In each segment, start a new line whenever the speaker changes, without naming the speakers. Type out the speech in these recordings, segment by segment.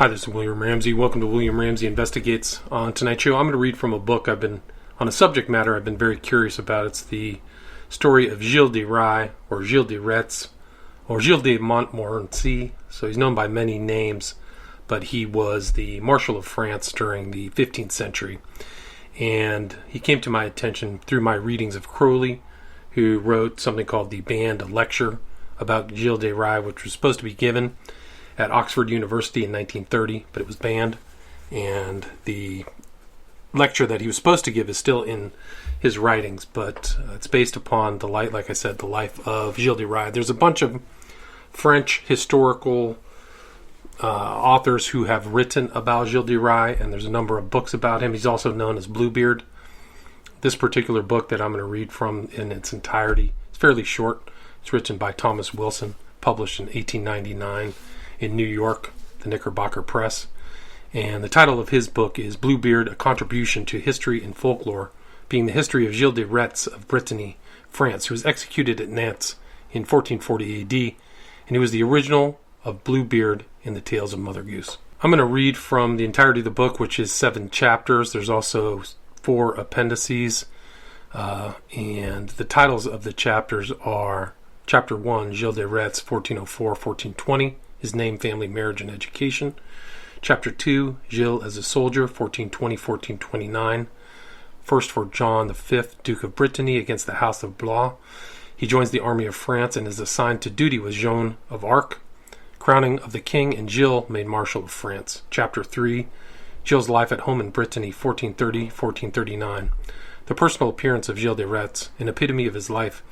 Hi, this is William Ramsey. Welcome to William Ramsey Investigates. On tonight's show, I'm going to read from a book on a subject matter I've been very curious about. It's the story of Gilles de Rais, or Gilles de Retz, or Gilles de Montmorency. So he's known by many names, but he was the Marshal of France during the 15th century. And he came to my attention through my readings of Crowley, who wrote something called the Banned Lecture about Gilles de Rais, which was supposed to be given at Oxford University in 1930, but it was banned. And the lecture that he was supposed to give is still in his writings, but it's based upon the life of Gilles de Rais. There's a bunch of French historical authors who have written about Gilles de Rais, and there's a number of books about him. He's also known as Bluebeard. This particular book that I'm going to read from in its entirety, it's fairly short. It's written by Thomas Wilson, published in 1899 in New York, the Knickerbocker Press. And the title of his book is Bluebeard, A Contribution to History and Folklore, being the history of Gilles de Retz of Brittany, France, who was executed at Nantes in 1440 AD, and he was the original of Bluebeard in the Tales of Mother Goose. I'm going to read from the entirety of the book, which is 7 chapters. There's also 4 appendices, and the titles of the chapters are Chapter 1, Gilles de Retz, 1404-1420, his name, family, marriage, and education. Chapter 2, Gilles as a soldier, 1420-1429. First for John V, Duke of Brittany, against the House of Blois. He joins the army of France and is assigned to duty with Joan of Arc. Crowning of the king and Gilles made Marshal of France. Chapter 3, Gilles' life at home in Brittany, 1430-1439. The personal appearance of Gilles de Retz, an epitome of his life,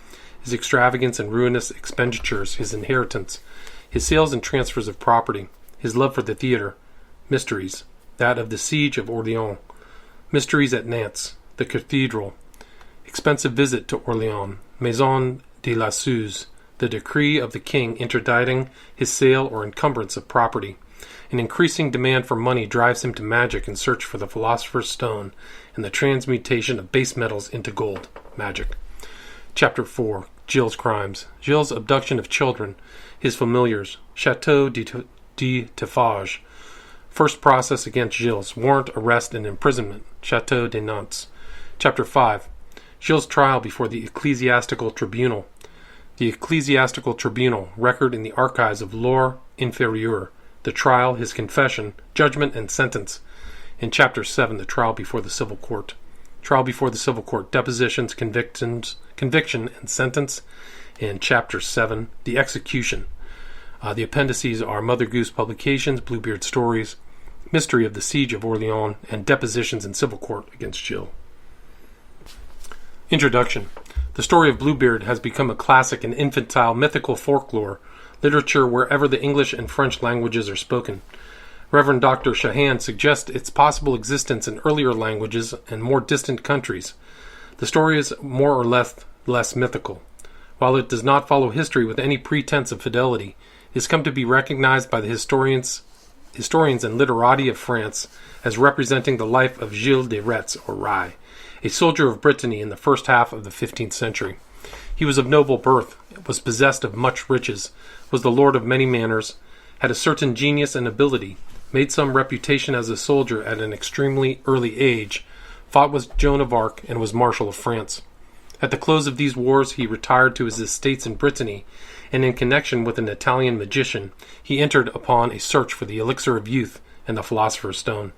his extravagance and ruinous expenditures, his inheritance, his sales and transfers of property, his love for the theater, mysteries, that of the siege of Orleans, mysteries at Nantes, the cathedral, expensive visit to Orleans, Maison de la Suze, the decree of the king interdicting his sale or encumbrance of property. An increasing demand for money drives him to magic in search for the philosopher's stone and the transmutation of base metals into gold, magic. Chapter 4, Gilles' crimes, Gilles' abduction of children, his familiars, Chateau de Tiffage, first process against Gilles, warrant, arrest, and imprisonment, Chateau de Nantes. Chapter 5, Gilles' trial before the ecclesiastical tribunal. The ecclesiastical tribunal, record in the archives of Loire Inférieure, the trial, his confession, judgment, and sentence. In Chapter 7, the trial before the civil court. Trial before the civil court, depositions, conviction, and sentence. In Chapter 7, the execution. The appendices are Mother Goose Publications, Bluebeard Stories, Mystery of the Siege of Orleans, and Depositions in Civil Court against Gilles. Introduction. The story of Bluebeard has become a classic in infantile mythical folklore literature wherever the English and French languages are spoken. Reverend Dr. Shahan suggests its possible existence in earlier languages and more distant countries. The story is more or less mythical. While it does not follow history with any pretense of fidelity, it has come to be recognized by the historians and literati of France as representing the life of Gilles de Retz, or Rais, a soldier of Brittany in the first half of the 15th century. He was of noble birth, was possessed of much riches, was the lord of many manors, had a certain genius and ability, made some reputation as a soldier at an extremely early age, fought with Joan of Arc, and was Marshal of France. At the close of these wars he retired to his estates in Brittany, and in connection with an Italian magician, he entered upon a search for the elixir of youth and the philosopher's stone.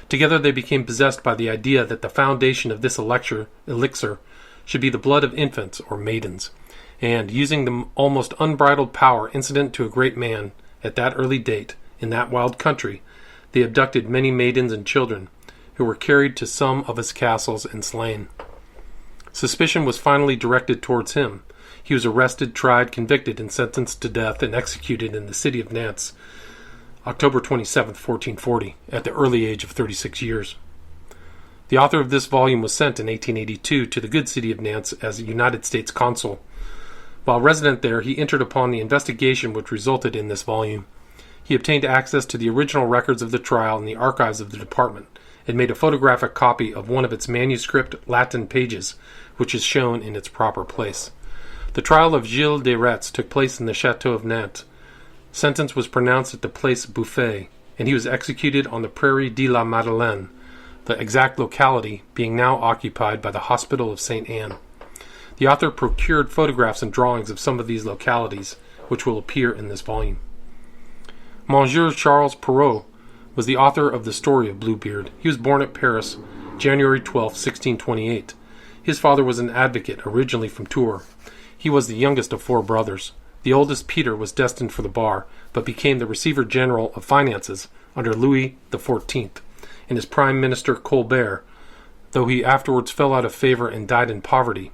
Together they became possessed by the idea that the foundation of this elixir should be the blood of infants or maidens, and, using the almost unbridled power incident to a great man at that early date, in that wild country, they abducted many maidens and children, who were carried to some of his castles and slain. Suspicion was finally directed towards him. He was arrested, tried, convicted, and sentenced to death and executed in the city of Nantes, October 27, 1440, at the early age of 36 years. The author of this volume was sent in 1882 to the good city of Nantes as a United States consul. While resident there, he entered upon the investigation which resulted in this volume. He obtained access to the original records of the trial in the archives of the department, and made a photographic copy of one of its manuscript Latin pages, which is shown in its proper place. The trial of Gilles de Retz took place in the Chateau of Nantes. Sentence was pronounced at the Place Bouffay, and he was executed on the Prairie de la Madeleine, the exact locality being now occupied by the Hospital of St. Anne. The author procured photographs and drawings of some of these localities, which will appear in this volume. Monsieur Charles Perrault was the author of the story of Bluebeard. He was born at Paris, January 12, 1628. His father was an advocate, originally from Tours. He was the youngest of 4 brothers. The oldest, Peter, was destined for the bar, but became the Receiver General of Finances under Louis XIV, and his Prime Minister Colbert, though he afterwards fell out of favor and died in poverty.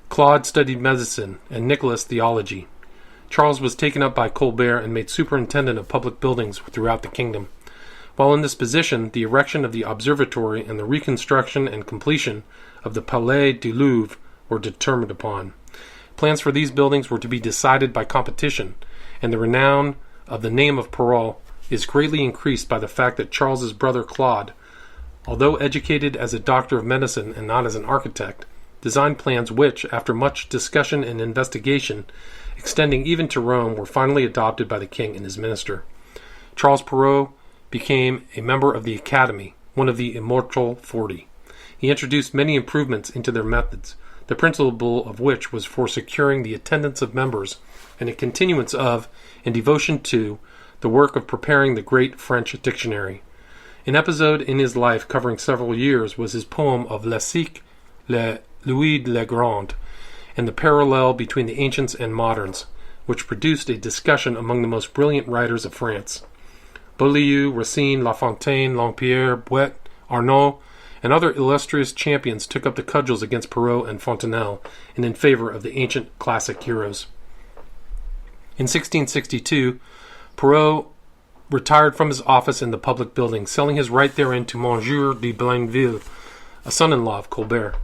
Claude studied medicine, and Nicholas theology. Charles was taken up by Colbert and made superintendent of public buildings throughout the kingdom. While in this position, the erection of the observatory and the reconstruction and completion of the Palais du Louvre were determined upon. Plans for these buildings were to be decided by competition, and the renown of the name of Perrault is greatly increased by the fact that Charles's brother Claude, although educated as a doctor of medicine and not as an architect, designed plans which, after much discussion and investigation, extending even to Rome, were finally adopted by the king and his minister. Charles Perrault became a member of the Academy, one of the Immortal 40. He introduced many improvements into their methods, the principal of which was for securing the attendance of members and a continuance of, and devotion to, the work of preparing the great French dictionary. An episode in his life covering several years was his poem of Le Siècle, Le Louis le Grand, and the parallel between the ancients and moderns, which produced a discussion among the most brilliant writers of France. Beaulieu, Racine, La Fontaine, Lampierre, Bouet, Arnaud, and other illustrious champions took up the cudgels against Perrault and Fontenelle, and in favor of the ancient classic heroes. In 1662, Perrault retired from his office in the public building, selling his right therein to Monsieur de Blainville, a son-in-law of Colbert.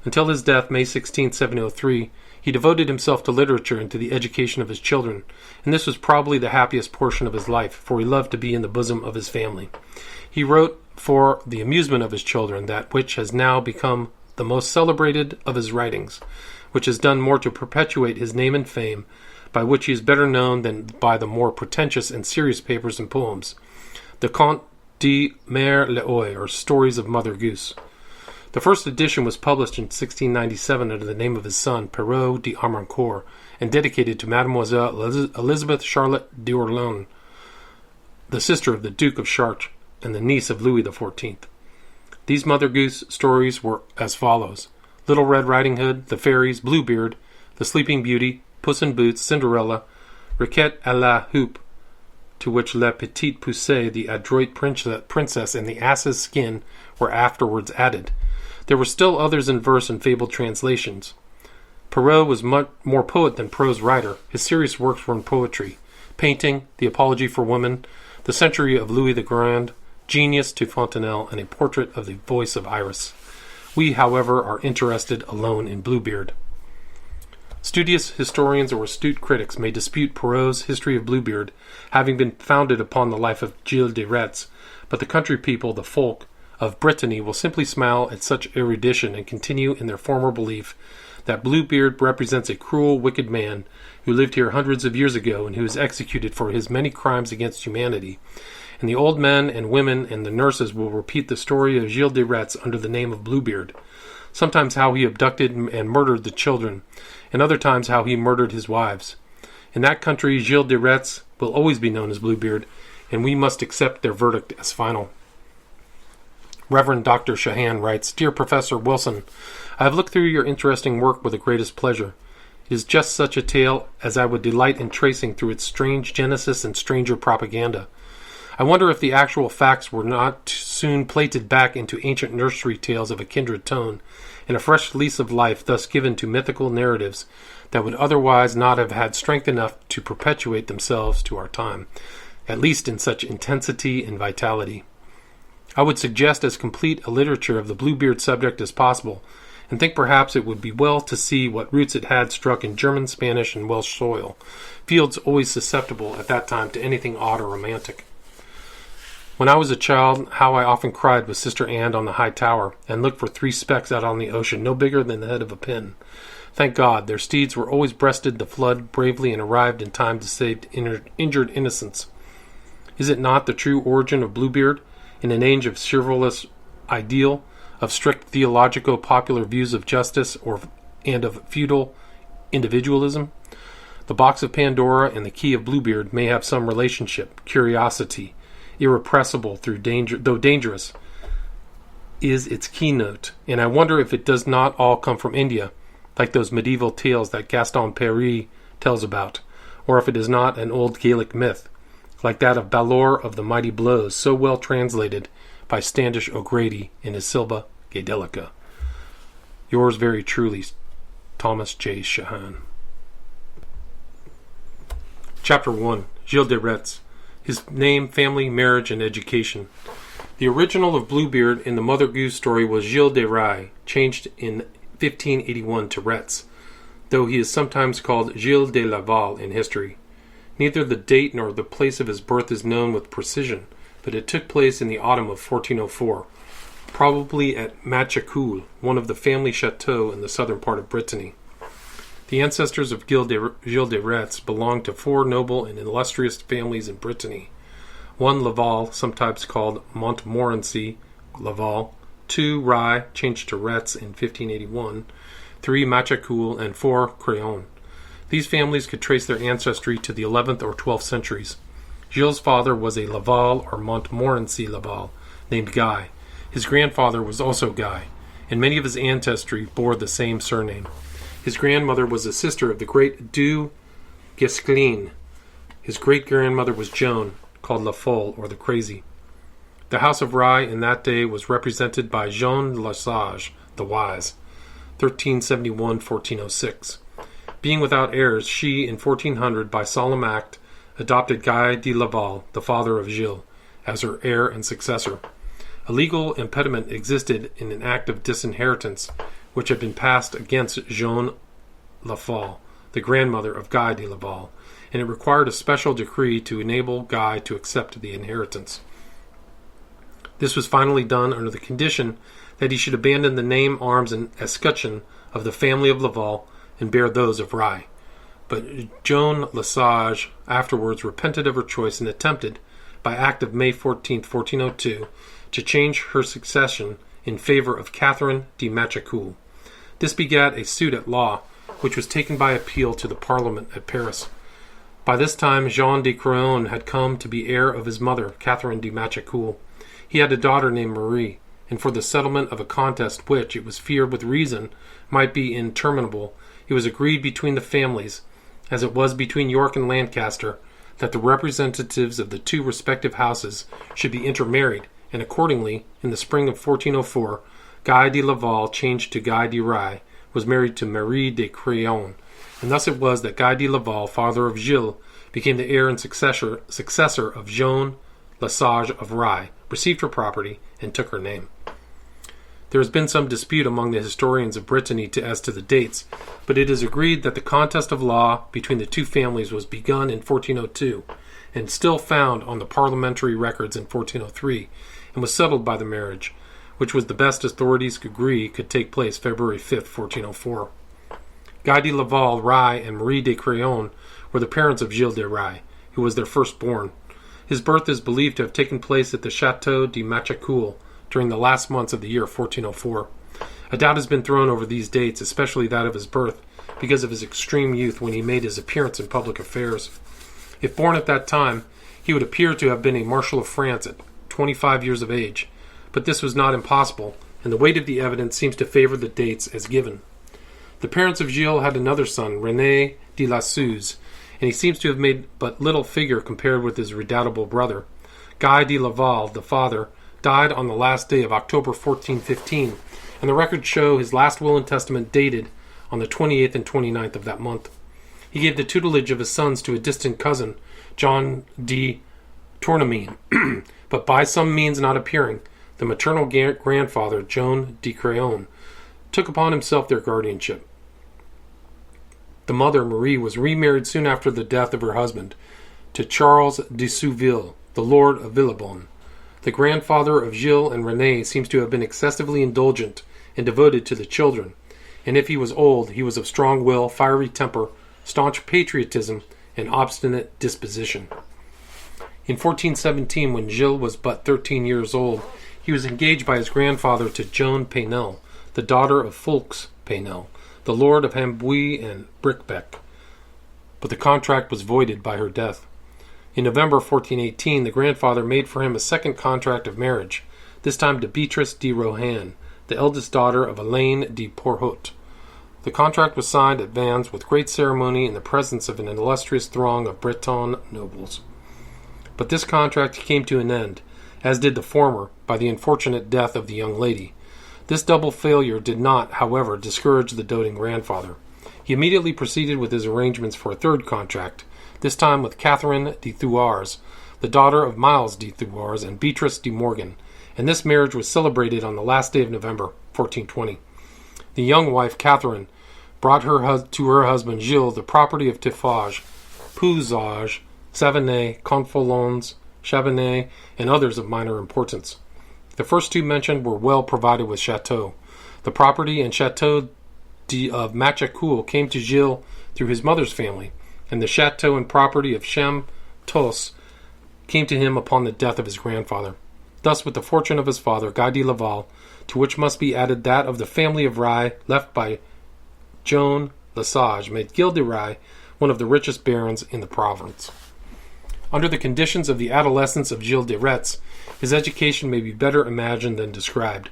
Until his death, May 16, 1703, he devoted himself to literature and to the education of his children, and this was probably the happiest portion of his life, for he loved to be in the bosom of his family. He wrote for the amusement of his children that which has now become the most celebrated of his writings, which has done more to perpetuate his name and fame, by which he is better known than by the more pretentious and serious papers and poems, the Contes de Mère l'Oie, or Stories of Mother Goose. The first edition was published in 1697 under the name of his son, Perrault d'Armancourt, and dedicated to Mademoiselle Elizabeth Charlotte d'Orléans, the sister of the Duke of Chartres and the niece of Louis XIV. These Mother Goose stories were as follows: Little Red Riding Hood, The Fairies, Bluebeard, The Sleeping Beauty, Puss in Boots, Cinderella, Riquet à la Houppe, to which La Petite Poussée, the adroit princess, and the ass's skin were afterwards added. There were still others in verse and fabled translations. Perrault was much more poet than prose writer. His serious works were in poetry, painting, The Apology for Women, The Century of Louis the Grand, Genius to Fontenelle, and a portrait of the voice of Iris. We, however, are interested alone in Bluebeard. Studious historians or astute critics may dispute Perrault's history of Bluebeard, having been founded upon the life of Gilles de Rais, but the country people, the folk, of Brittany will simply smile at such erudition and continue in their former belief that Bluebeard represents a cruel, wicked man who lived here hundreds of years ago and who was executed for his many crimes against humanity. And the old men and women and the nurses will repeat the story of Gilles de Rais under the name of Bluebeard, sometimes how he abducted and murdered the children, and other times how he murdered his wives. In that country, Gilles de Rais will always be known as Bluebeard, and we must accept their verdict as final. Reverend Dr. Shahan writes, Dear Professor Wilson, I have looked through your interesting work with the greatest pleasure. It is just such a tale as I would delight in tracing through its strange genesis and stranger propaganda. I wonder if the actual facts were not soon plated back into ancient nursery tales of a kindred tone, and a fresh lease of life thus given to mythical narratives that would otherwise not have had strength enough to perpetuate themselves to our time, at least in such intensity and vitality. I would suggest as complete a literature of the Bluebeard subject as possible, and think perhaps it would be well to see what roots it had struck in German, Spanish, and Welsh soil, fields always susceptible at that time to anything odd or romantic. When I was a child, how I often cried with Sister Anne on the high tower, and looked for 3 specks out on the ocean, no bigger than the head of a pin. Thank God, their steeds were always breasted the flood bravely and arrived in time to save injured innocents. Is it not the true origin of Bluebeard, in an age of chivalrous ideal, of strict theologico-popular views of justice and of feudal individualism? The box of Pandora and the key of Bluebeard may have some relationship. Curiosity, irrepressible though dangerous, is its keynote, and I wonder if it does not all come from India, like those medieval tales that Gaston Paris tells about, or if it is not an old Gaelic myth, like that of Balor of the Mighty Blows, so well translated by Standish O'Grady in his Silva Gaelica. Yours very truly, Thomas J. Shahan. Chapter 1. Gilles de Rais. His name, family, marriage, and education. The original of Bluebeard in the Mother Goose story was Gilles de Rais, changed in 1581 to Retz, though he is sometimes called Gilles de Laval in history. Neither the date nor the place of his birth is known with precision, but it took place in the autumn of 1404, probably at Machecoul, one of the family chateaux in the southern part of Brittany. The ancestors of Gilles de Rais belonged to 4 noble and illustrious families in Brittany. 1 Laval, sometimes called Montmorency Laval, 2 Rais, changed to Retz in 1581, 3 Machecoul, and 4 Craon. These families could trace their ancestry to the 11th or 12th centuries. Gilles' father was a Laval or Montmorency Laval, named Guy. His grandfather was also Guy, and many of his ancestry bore the same surname. His grandmother was a sister of the great Du Guesclin. His great-grandmother was Joan, called La Folle, or the Crazy. The house of Rais in that day was represented by Jean le Sage, the Wise, 1371-1406. Being without heirs, she, in 1400, by solemn act, adopted Guy de Laval, the father of Gilles, as her heir and successor. A legal impediment existed in an act of disinheritance, which had been passed against Jeanne La Folle, the grandmother of Guy de Laval, and it required a special decree to enable Guy to accept the inheritance. This was finally done under the condition that he should abandon the name, arms, and escutcheon of the family of Laval and bear those of Rais. But Joan Lesage afterwards repented of her choice and attempted, by act of May 14, 1402, to change her succession in favor of Catherine de Machecoul. This begat a suit at law, which was taken by appeal to the Parliament at Paris. By this time Jean de Craon had come to be heir of his mother, Catherine de Machecoul. He had a daughter named Marie, and for the settlement of a contest which, it was feared with reason, might be interminable, it was agreed between the families, as it was between York and Lancaster, that the representatives of the 2 respective houses should be intermarried, and accordingly, in the spring of 1404, Guy de Laval, changed to Guy de Rais, was married to Marie de Craon, and thus it was that Guy de Laval, father of Gilles, became the heir and successor of Joan Lesage of Rais, received her property, and took her name. There has been some dispute among the historians of Brittany as to the dates, but it is agreed that the contest of law between the 2 families was begun in 1402, and still found on the parliamentary records in 1403, and was settled by the marriage, which was the best authorities agree could take place February 5, 1404. Guy de Laval, Rais, and Marie de Craon were the parents of Gilles de Rais, who was their firstborn. His birth is believed to have taken place at the Chateau de Machecoul during the last months of the year 1404. A doubt has been thrown over these dates, especially that of his birth, because of his extreme youth when he made his appearance in public affairs. If born at that time, he would appear to have been a Marshal of France at 25 years of age, but this was not impossible, and the weight of the evidence seems to favor the dates as given. The parents of Gilles had another son, René de la Suze, and he seems to have made but little figure compared with his redoubtable brother. Guy de Laval, the father, died on the last day of October 1415, and the records show his last will and testament dated on the 28th and 29th of that month. He gave the tutelage of his sons to a distant cousin, John de Tournamine, but by some means not appearing, the maternal grandfather, Joan de Craon, took upon himself their guardianship. The mother, Marie, was remarried soon after the death of her husband to Charles de Souville, the Lord of Villebon. The grandfather of Gilles and René seems to have been excessively indulgent and devoted to the children, and if he was old, he was of strong will, fiery temper, staunch patriotism, and obstinate disposition. In 1417, when Gilles was but 13 years old, he was engaged by his grandfather to Joan Paynel, the daughter of Fulks Paynel, the lord of Hambuy and Brickbeck. But the contract was voided by her death. In November 1418, the grandfather made for him a second contract of marriage, this time to Beatrice de Rohan, the eldest daughter of Alain de Porhoët. The contract was signed at Vannes with great ceremony in the presence of an illustrious throng of Breton nobles. But this contract came to an end, as did the former, by the unfortunate death of the young lady. This double failure did not, however, discourage the doting grandfather. He immediately proceeded with his arrangements for a third contract, this time with Catherine de Thouars, the daughter of Miles de Thouars and Beatrice de Morgan, and this marriage was celebrated on the last day of November, 1420. The young wife, Catherine, brought to her husband Gilles the property of Tiffauges, Pouzauges, Savenay, Confolens, Chabanais, and others of minor importance. The first two mentioned were well provided with chateaux. The property and chateau of Machecoul came to Gilles through his mother's family, and the chateau and property of Champtos came to him upon the death of his grandfather. Thus, with the fortune of his father, Guy de Laval, to which must be added that of the family of Rais left by Joan Lesage, made Gilles de Rais one of the richest barons in the province. Under the conditions of the adolescence of Gilles de Retz, his education may be better imagined than described.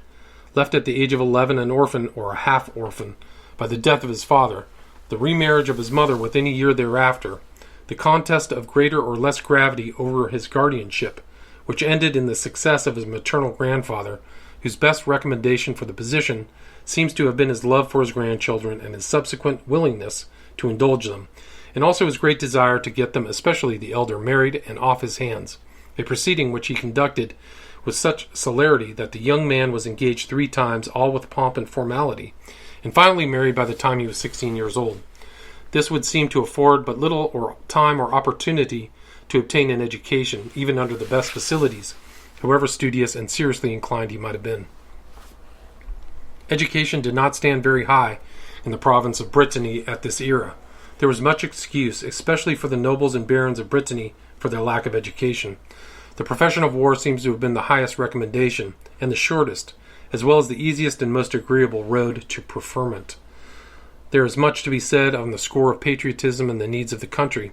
Left at the age of 11 an orphan or a half-orphan by the death of his father, the remarriage of his mother within a year thereafter, the contest of greater or less gravity over his guardianship, which ended in the success of his maternal grandfather, whose best recommendation for the position seems to have been his love for his grandchildren and his subsequent willingness to indulge them, and also his great desire to get them, especially the elder, married and off his hands, a proceeding which he conducted with such celerity that the young man was engaged 3 times, all with pomp and formality, and finally married by the time he was 16 years old. This would seem to afford but little or time or opportunity to obtain an education, even under the best facilities, however studious and seriously inclined he might have been. Education did not stand very high in the province of Brittany at this era. There was much excuse, especially for the nobles and barons of Brittany, for their lack of education. The profession of war seems to have been the highest recommendation, and the shortest, as well as the easiest and most agreeable road to preferment. There is much to be said on the score of patriotism and the needs of the country,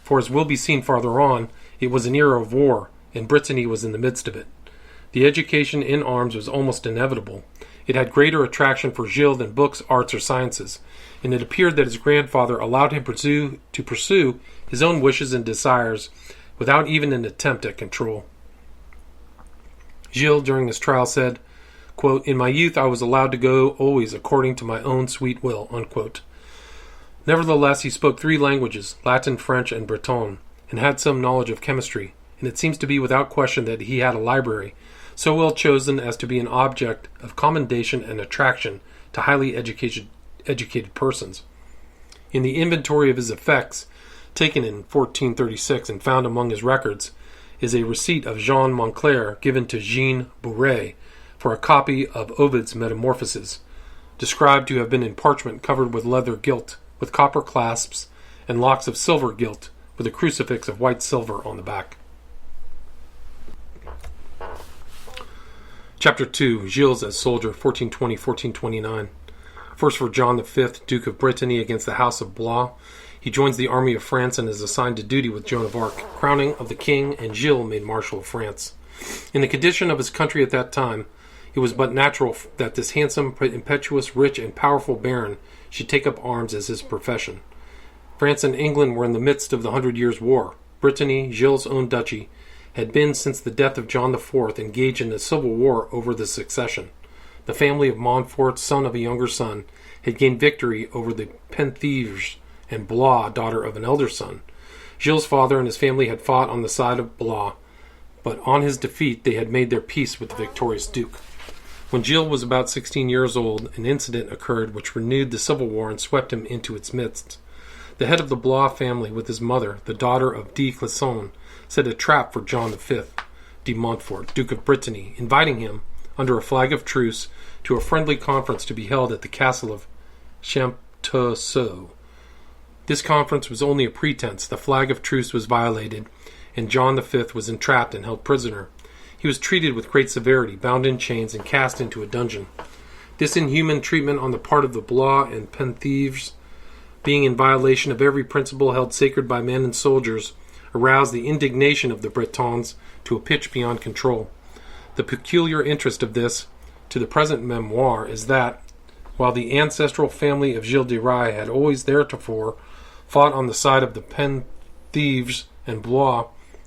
for as will be seen farther on, it was an era of war, and Brittany was in the midst of it. The education in arms was almost inevitable. It had greater attraction for Gilles than books, arts, or sciences, and it appeared that his grandfather allowed him to pursue his own wishes and desires without even an attempt at control. Gilles, during his trial, said, quote, "In my youth I was allowed to go always according to my own sweet will," unquote. Nevertheless, he spoke 3 languages, Latin, French, and Breton, and had some knowledge of chemistry, and it seems to be without question that he had a library, so well chosen as to be an object of commendation and attraction to highly educated persons. In the inventory of his effects, taken in 1436 and found among his records, is a receipt of Jean Moncler given to Jean Bouret for a copy of Ovid's Metamorphoses, described to have been in parchment covered with leather gilt, with copper clasps, and locks of silver gilt, with a crucifix of white silver on the back. Chapter 2, Gilles as Soldier, 1420-1429. First for John V, Duke of Brittany, against the House of Blois. He joins the army of France and is assigned to duty with Joan of Arc, crowning of the king, and Gilles made Marshal of France. In the condition of his country at that time, it was but natural that this handsome, impetuous, rich, and powerful baron should take up arms as his profession. France and England were in the midst of the 100 Years' War. Brittany, Gilles' own duchy, had been, since the death of John IV, engaged in a civil war over the succession. The family of Montfort, son of a younger son, had gained victory over the Penthièvres and Blois, daughter of an elder son. Gilles' father and his family had fought on the side of Blois, but on his defeat they had made their peace with the victorious duke. When Gilles was about 16 years old, an incident occurred which renewed the civil war and swept him into its midst. The head of the Blois family, with his mother, the daughter of de Clisson, set a trap for John V de Montfort, Duke of Brittany, inviting him, under a flag of truce, to a friendly conference to be held at the castle of Champtoceau. This conference was only a pretense. The flag of truce was violated, and John V was entrapped and held prisoner. He was treated with great severity, bound in chains, and cast into a dungeon. This inhuman treatment on the part of the Blois and Penthievres, being in violation of every principle held sacred by men and soldiers, aroused the indignation of the Bretons to a pitch beyond control. The peculiar interest of this, to the present memoir, is that, while the ancestral family of Gilles de Rais had always theretofore fought on the side of the Penthievres and Blois,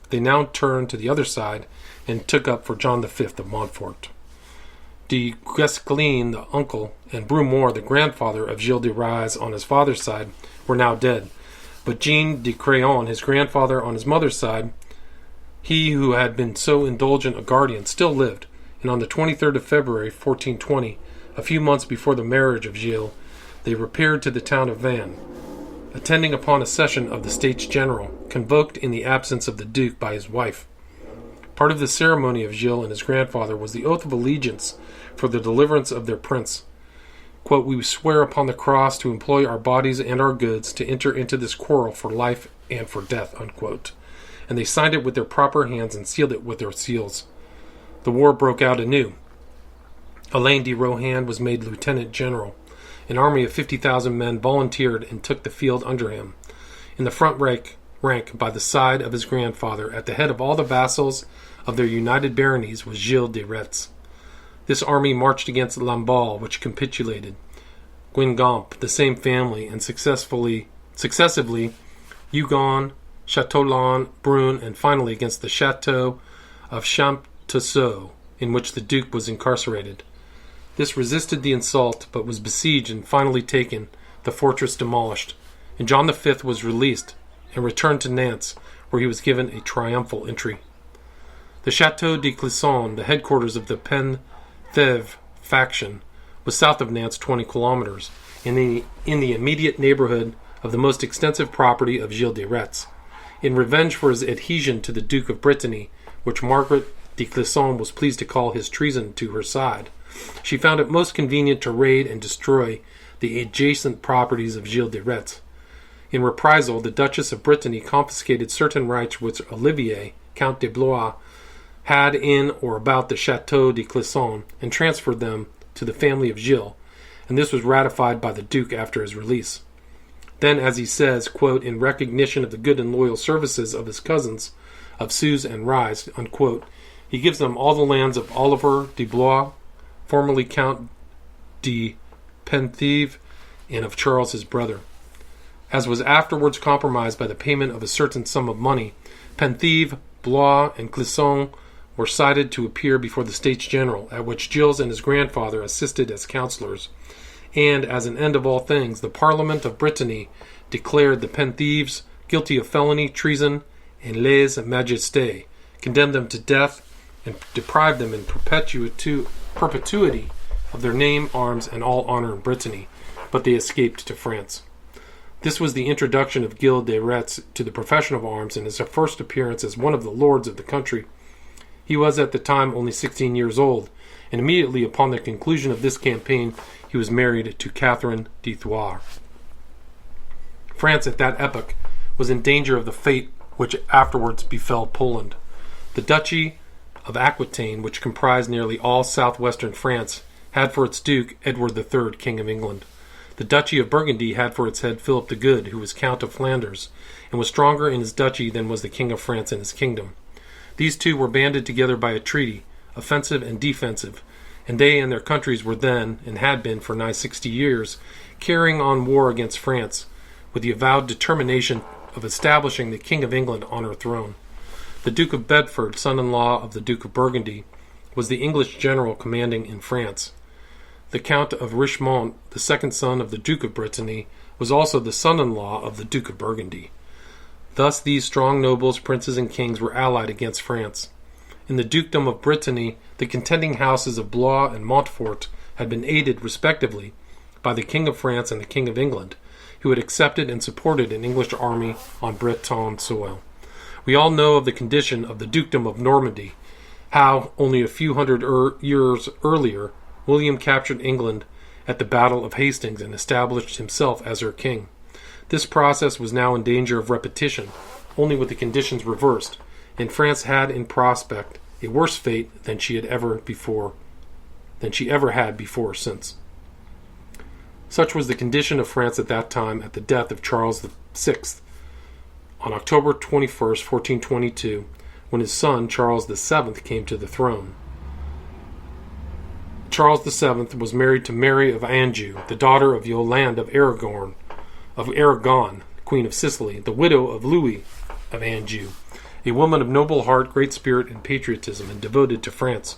they now turned to the other side and took up for John V of Montfort. De Guesclin, the uncle, and Brumoire, the grandfather of Gilles de Rais on his father's side, were now dead. But Jean de Craon, his grandfather on his mother's side, he who had been so indulgent a guardian, still lived, and on the 23rd of February, 1420, a few months before the marriage of Gilles, they repaired to the town of Vannes, attending upon a session of the States General, convoked in the absence of the Duke by his wife. Part of the ceremony of Gilles and his grandfather was the oath of allegiance for the deliverance of their prince. Quote, "We swear upon the cross to employ our bodies and our goods to enter into this quarrel for life and for death," unquote. And they signed it with their proper hands and sealed it with their seals. The war broke out anew. Alain de Rohan was made lieutenant general. An army of 50,000 men volunteered and took the field under him. In the front rank by the side of his grandfather, at the head of all the vassals of their united baronies, was Gilles de Retz. This army marched against Lamballe, which capitulated, Guingamp, the same family, and successively Hugon, Châteaulon, Brun, and finally against the Château of Champtesseau, in which the Duke was incarcerated. This resisted the assault, but was besieged and finally taken, the fortress demolished, and John V was released and returned to Nantes, where he was given a triumphal entry. The Château de Clisson, the headquarters of the Penthièvre faction, was south of Nantes 20 kilometers, in the immediate neighborhood of the most extensive property of Gilles de Retz. In revenge for his adhesion to the Duke of Brittany, which Margaret de Clisson was pleased to call his treason to her side, she found it most convenient to raid and destroy the adjacent properties of Gilles de Retz. In reprisal, the Duchess of Brittany confiscated certain rights which Olivier, Count de Blois, had in or about the Château de Clisson, and transferred them to the family of Gilles, and this was ratified by the Duke after his release. Then, as he says, quote, "in recognition of the good and loyal services of his cousins, of Suze and Rise," unquote, he gives them all the lands of Oliver de Blois, formerly Count de Penthièvre, and of Charles his brother. As was afterwards compromised by the payment of a certain sum of money, Penthièvre, Blois, and Clisson were cited to appear before the States General, at which Gilles and his grandfather assisted as councillors, and, as an end of all things, the Parliament of Brittany declared the Penthièvres guilty of felony, treason, and lèse-majesté, condemned them to death, and deprived them in perpetuity of their name, arms, and all honor in Brittany, but they escaped to France. This was the introduction of Gilles de Retz to the profession of arms, and his first appearance as one of the lords of the country. He was at the time only 16 years old, and immediately upon the conclusion of this campaign he was married to Catherine de Thouars. France at that epoch was in danger of the fate which afterwards befell Poland. The Duchy of Aquitaine, which comprised nearly all southwestern France, had for its duke Edward III, King of England. The Duchy of Burgundy had for its head Philip the Good, who was Count of Flanders, and was stronger in his duchy than was the King of France in his kingdom. These two were banded together by a treaty, offensive and defensive, and they and their countries were then, and had been for nigh 60 years, carrying on war against France, with the avowed determination of establishing the King of England on her throne. The Duke of Bedford, son-in-law of the Duke of Burgundy, was the English general commanding in France. The Count of Richemont, the second son of the Duke of Brittany, was also the son-in-law of the Duke of Burgundy. Thus these strong nobles, princes, and kings were allied against France. In the dukedom of Brittany, the contending houses of Blois and Montfort had been aided, respectively, by the King of France and the King of England, who had accepted and supported an English army on Breton soil. We all know of the condition of the dukedom of Normandy, how, only a few hundred years earlier, William captured England at the Battle of Hastings and established himself as her king. This process was now in danger of repetition, only with the conditions reversed, and France had in prospect a worse fate than she ever had before or since. Such was the condition of France at that time at the death of Charles VI on October 21st, 1422, when his son Charles VII came to the throne. Charles VII was married to Mary of Anjou, the daughter of Yolande of Aragon, Queen of Sicily, the widow of Louis of Anjou, a woman of noble heart, great spirit, and patriotism, and devoted to France.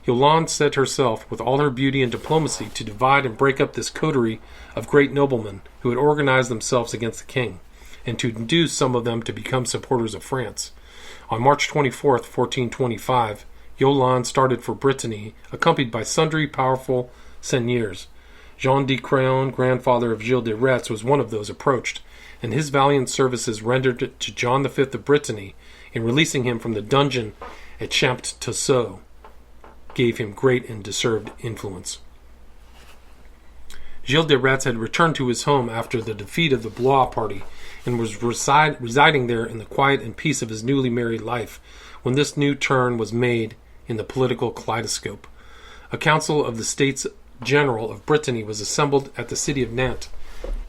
Yolande set herself, with all her beauty and diplomacy, to divide and break up this coterie of great noblemen who had organized themselves against the king, and to induce some of them to become supporters of France. On March 24th, 1425, Yolande started for Brittany, accompanied by sundry powerful seigneurs. Jean de Craon, grandfather of Gilles de Rais, was one of those approached, and his valiant services rendered to John V of Brittany in releasing him from the dungeon at Champtocé gave him great and deserved influence. Gilles de Rais had returned to his home after the defeat of the Blois party and was residing there in the quiet and peace of his newly married life when this new turn was made in the political kaleidoscope. A council of the States General of Brittany was assembled at the city of Nantes,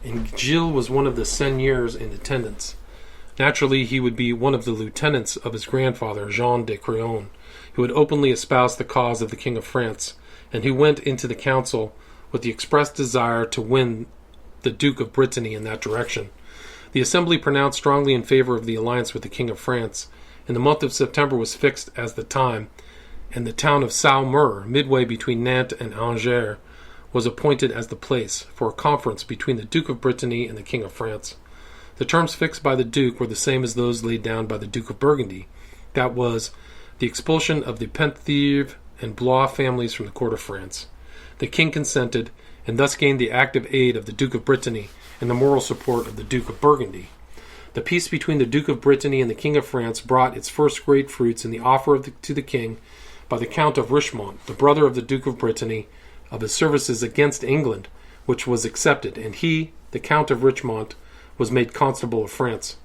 and Gilles was one of the seigneurs in attendance. Naturally, he would be one of the lieutenants of his grandfather, Jean de Craon, who had openly espoused the cause of the King of France, and who went into the council with the express desire to win the Duke of Brittany in that direction. The assembly pronounced strongly in favor of the alliance with the King of France, and the month of September was fixed as the time, and the town of Saumur, midway between Nantes and Angers, was appointed as the place for a conference between the Duke of Brittany and the King of France. The terms fixed by the Duke were the same as those laid down by the Duke of Burgundy. That was, the expulsion of the Penthièvre and Blois families from the court of France. The king consented, and thus gained the active aid of the Duke of Brittany and the moral support of the Duke of Burgundy. The peace between the Duke of Brittany and the King of France brought its first great fruits in the offer to the king by the Count of Richmont, the brother of the Duke of Brittany, of his services against England, which was accepted, and he, the Count of Richmont, was made Constable of France.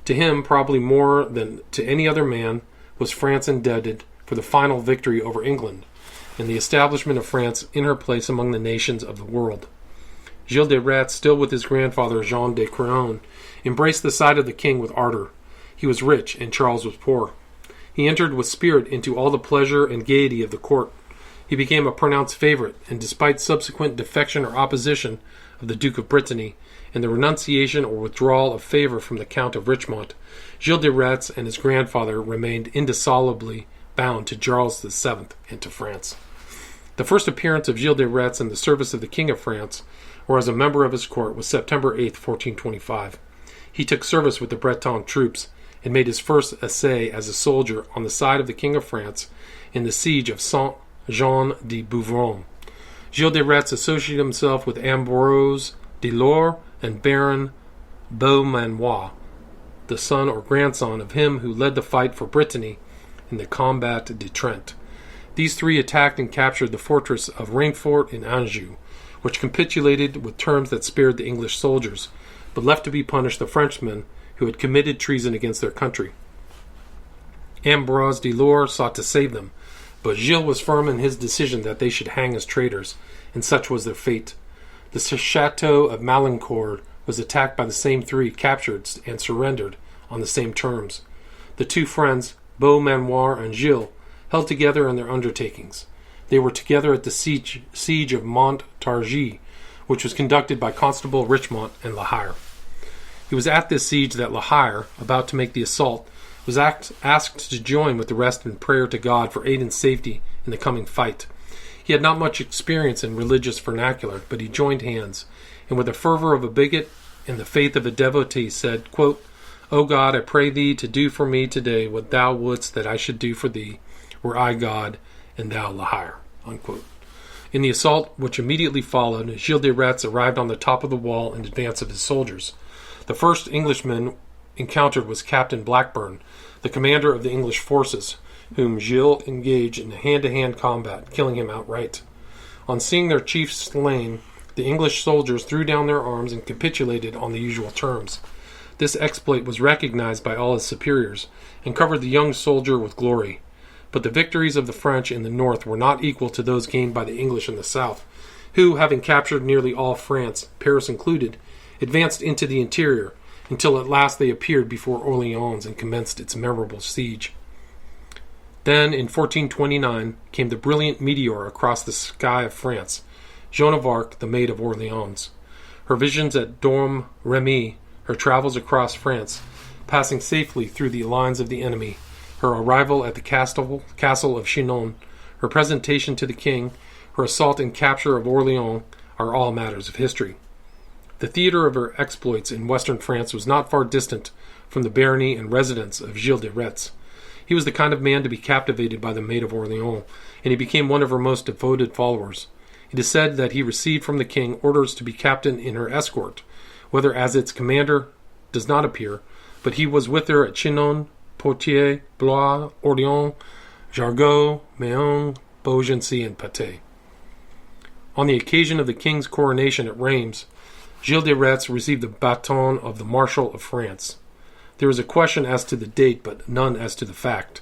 To him, probably more than to any other man, was France indebted for the final victory over England, and the establishment of France in her place among the nations of the world. Gilles de Rais, still with his grandfather Jean de Craon, embraced the side of the king with ardor. He was rich, and Charles was poor. He entered with spirit into all the pleasure and gaiety of the court. He became a pronounced favorite, and despite subsequent defection or opposition of the Duke of Brittany, and the renunciation or withdrawal of favor from the Count of Richmont, Gilles de Rais and his grandfather remained indissolubly bound to Charles VII and to France. The first appearance of Gilles de Rais in the service of the King of France, or as a member of his court, was September 8, 1425. He took service with the Breton troops, and made his first essay as a soldier on the side of the King of France in the siege of Saint-Jean-de-Bouvron. Gilles de Rais associated himself with Ambroise de Lor and Baron Beaumanoir, the son or grandson of him who led the fight for Brittany in the Combat de Trent. These three attacked and captured the fortress of Rainfort in Anjou, which capitulated with terms that spared the English soldiers, but left to be punished the Frenchmen who had committed treason against their country. Ambroise de Lor sought to save them, but Gilles was firm in his decision that they should hang as traitors, and such was their fate. The chateau of Malincourt was attacked by the same three, captured and surrendered on the same terms. The two friends, Beaumanoir and Gilles, held together in their undertakings. They were together at the siege of Montargis, which was conducted by Constable Richmont and La Hire. It was at this siege that La Hire, about to make the assault, was asked to join with the rest in prayer to God for aid and safety in the coming fight. He had not much experience in religious vernacular, but he joined hands, and with the fervor of a bigot and the faith of a devotee said, quote, "O God, I pray thee to do for me today what thou wouldst that I should do for thee, were I God, and thou La Hire." Unquote. In the assault which immediately followed, Gilles de Rais arrived on the top of the wall in advance of his soldiers. The first Englishman encountered was Captain Blackburn, the commander of the English forces, whom Gilles engaged in a hand-to-hand combat, killing him outright. On seeing their chief slain, the English soldiers threw down their arms and capitulated on the usual terms. This exploit was recognized by all his superiors, and covered the young soldier with glory. But the victories of the French in the north were not equal to those gained by the English in the south, who, having captured nearly all France, Paris included, advanced into the interior, until at last they appeared before Orleans and commenced its memorable siege. Then, in 1429, came the brilliant meteor across the sky of France, Joan of Arc, the Maid of Orleans. Her visions at Dorme Remy, her travels across France, passing safely through the lines of the enemy, her arrival at the castle of Chinon, her presentation to the king, her assault and capture of Orleans, are all matters of history. The theater of her exploits in western France was not far distant from the barony and residence of Gilles de Rais. He was the kind of man to be captivated by the Maid of Orleans, and he became one of her most devoted followers. It is said that he received from the king orders to be captain in her escort, whether as its commander does not appear, but he was with her at Chinon, Poitiers, Blois, Orleans, Jargeau, Meung, Beaugency, and Patay. On the occasion of the king's coronation at Reims, Gilles de Rais received the baton of the Marshal of France. There is a question as to the date, but none as to the fact.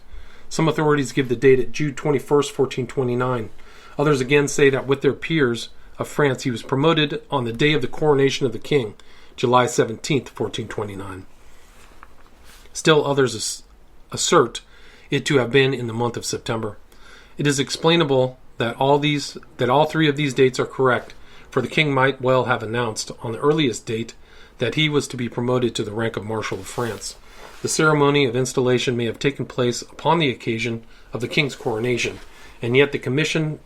Some authorities give the date at June 21st, 1429. Others again say that with their peers of France he was promoted on the day of the coronation of the king, July 17th, 1429. Still others assert it to have been in the month of September. It is explainable that all three of these dates are correct, for the king might well have announced on the earliest date that he was to be promoted to the rank of Marshal of France. The ceremony of installation may have taken place upon the occasion of the king's coronation, and yet the commission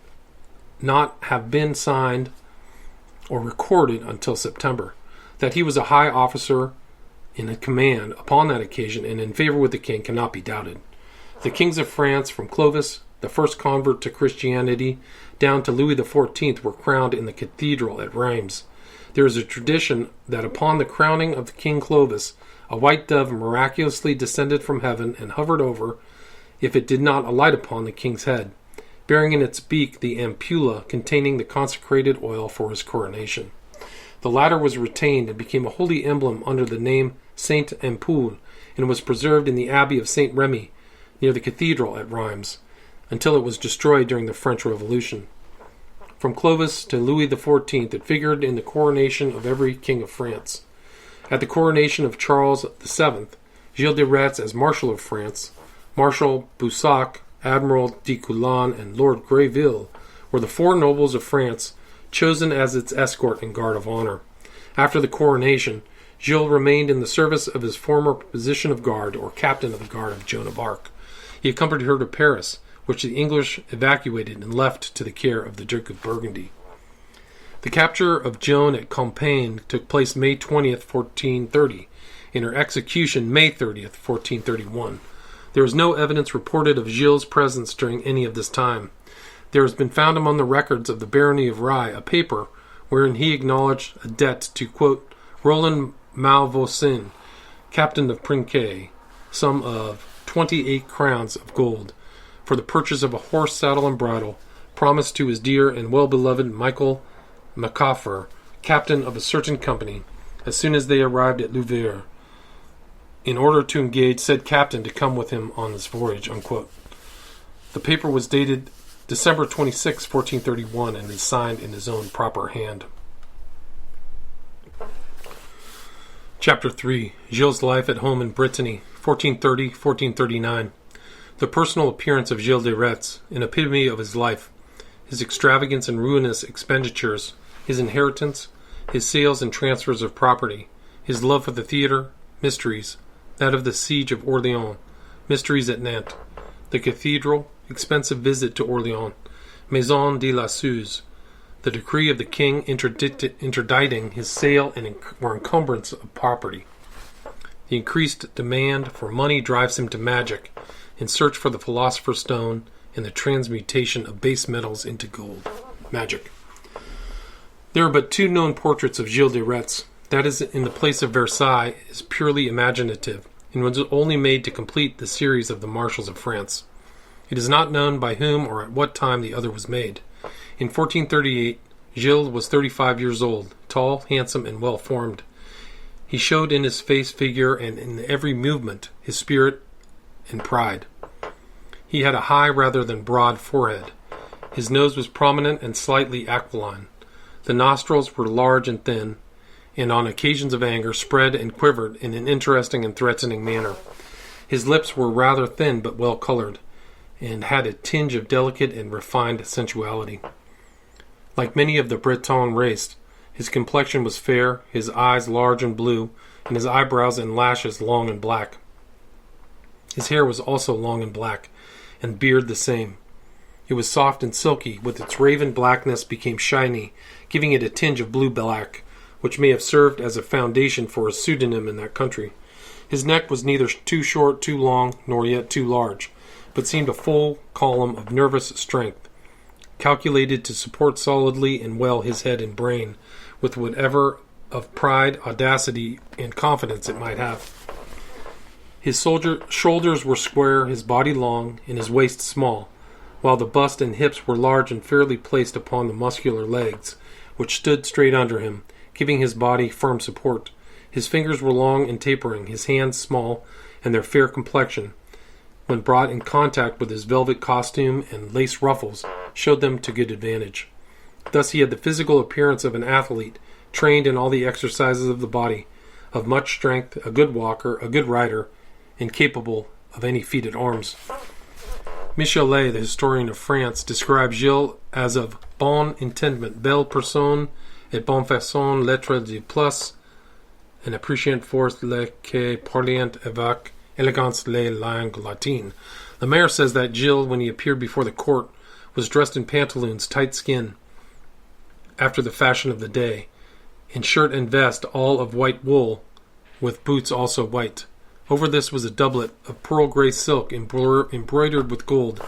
not have been signed or recorded until September. That he was a high officer in a command upon that occasion and in favor with the king cannot be doubted. The kings of France, from Clovis, the first convert to Christianity, down to Louis XIV, were crowned in the cathedral at Reims. There is a tradition that upon the crowning of King Clovis, a white dove miraculously descended from heaven and hovered over, if it did not alight upon the king's head, bearing in its beak the ampulla containing the consecrated oil for his coronation. The latter was retained and became a holy emblem under the name Saint Ampoule, and was preserved in the Abbey of Saint Remy, near the cathedral at Reims, until it was destroyed during the French Revolution. From Clovis to Louis XIV, it figured in the coronation of every king of France. At the coronation of Charles VII, Gilles de Rais as Marshal of France, Marshal Boussac, Admiral de Coulon, and Lord Greville were the four nobles of France chosen as its escort and guard of honor. After the coronation, Gilles remained in the service of his former position of guard, or captain of the guard of Joan of Arc. He accompanied her to Paris, which the English evacuated and left to the care of the Duke of Burgundy. The capture of Joan at Compiègne took place May 20th, 1430, and her execution May 30th, 1431. There is no evidence reported of Gilles' presence during any of this time. There has been found among the records of the barony of Rais a paper wherein he acknowledged a debt to, quote, Roland Malvoisin, captain of Prinquet, sum of 28 crowns of gold, for the purchase of a horse, saddle, and bridle, promised to his dear and well-beloved Michael Macaffer, captain of a certain company, as soon as they arrived at Louviers, in order to engage said captain to come with him on this voyage, unquote. The paper was dated December 26, 1431, and is signed in his own proper hand. Chapter 3. Gilles' life at home in Brittany, 1430-1439. The personal appearance of Gilles de Retz, an epitome of his life, his extravagance and ruinous expenditures, his inheritance, his sales and transfers of property, his love for the theatre, mysteries, that of the siege of Orleans, mysteries at Nantes, the cathedral, expensive visit to Orleans, Maison de la Suze, the decree of the king interdicting his sale or encumbrance of property. The increased demand for money drives him to magic, in search for the philosopher's stone and the transmutation of base metals into gold. Magic. There are but two known portraits of Gilles de Retz. That is in the place of Versailles is purely imaginative, and was only made to complete the series of the Marshals of France. It is not known by whom or at what time the other was made. In 1438, Gilles was 35 years old, tall, handsome, and well-formed. He showed in his face, figure, and in every movement his spirit and pride. He had a high rather than broad forehead. His nose was prominent and slightly aquiline. The nostrils were large and thin, and on occasions of anger spread and quivered in an interesting and threatening manner. His lips were rather thin but well colored, and had a tinge of delicate and refined sensuality. Like many of the Breton race, his complexion was fair, his eyes large and blue, and his eyebrows and lashes long and black. His hair was also long and black, and beard the same. It was soft and silky, with its raven blackness became shiny, giving it a tinge of blue-black, which may have served as a foundation for a pseudonym in that country. His neck was neither too short, too long, nor yet too large, but seemed a full column of nervous strength, calculated to support solidly and well his head and brain, with whatever of pride, audacity, and confidence it might have. His shoulders were square, his body long, and his waist small, while the bust and hips were large and fairly placed upon the muscular legs, which stood straight under him, giving his body firm support. His fingers were long and tapering, his hands small, and their fair complexion, when brought in contact with his velvet costume and lace ruffles, showed them to good advantage. Thus he had the physical appearance of an athlete, trained in all the exercises of the body, of much strength, a good walker, a good rider, and capable of any feat at arms. Michelet, the historian of France, describes Gilles as of bon intendement, belle personne, et bonne façon, lettre de plus, and appreciant force le que parlient avec elegance les langues latines. The mayor says that Gilles, when he appeared before the court, was dressed in pantaloons, tight skin, after the fashion of the day, in shirt and vest all of white wool, with boots also white. Over this was a doublet of pearl gray silk embroidered with gold,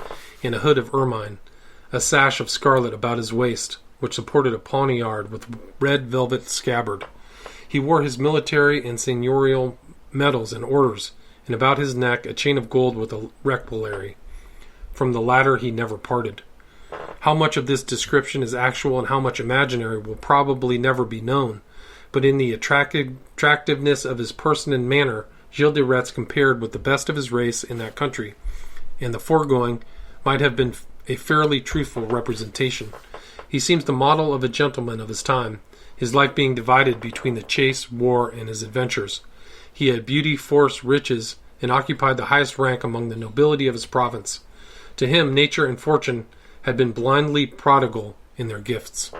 and a hood of ermine, a sash of scarlet about his waist, which supported a poniard with red velvet scabbard. He wore his military and seigneurial medals and orders, and about his neck a chain of gold with a requillary. From the latter he never parted. How much of this description is actual and how much imaginary will probably never be known, but in the attractiveness of his person and manner, Gilles de Rais compared with the best of his race in that country, and the foregoing might have been a fairly truthful representation. He seems the model of a gentleman of his time, his life being divided between the chase, war, and his adventures. He had beauty, force, riches, and occupied the highest rank among the nobility of his province. To him, nature and fortune had been blindly prodigal in their gifts.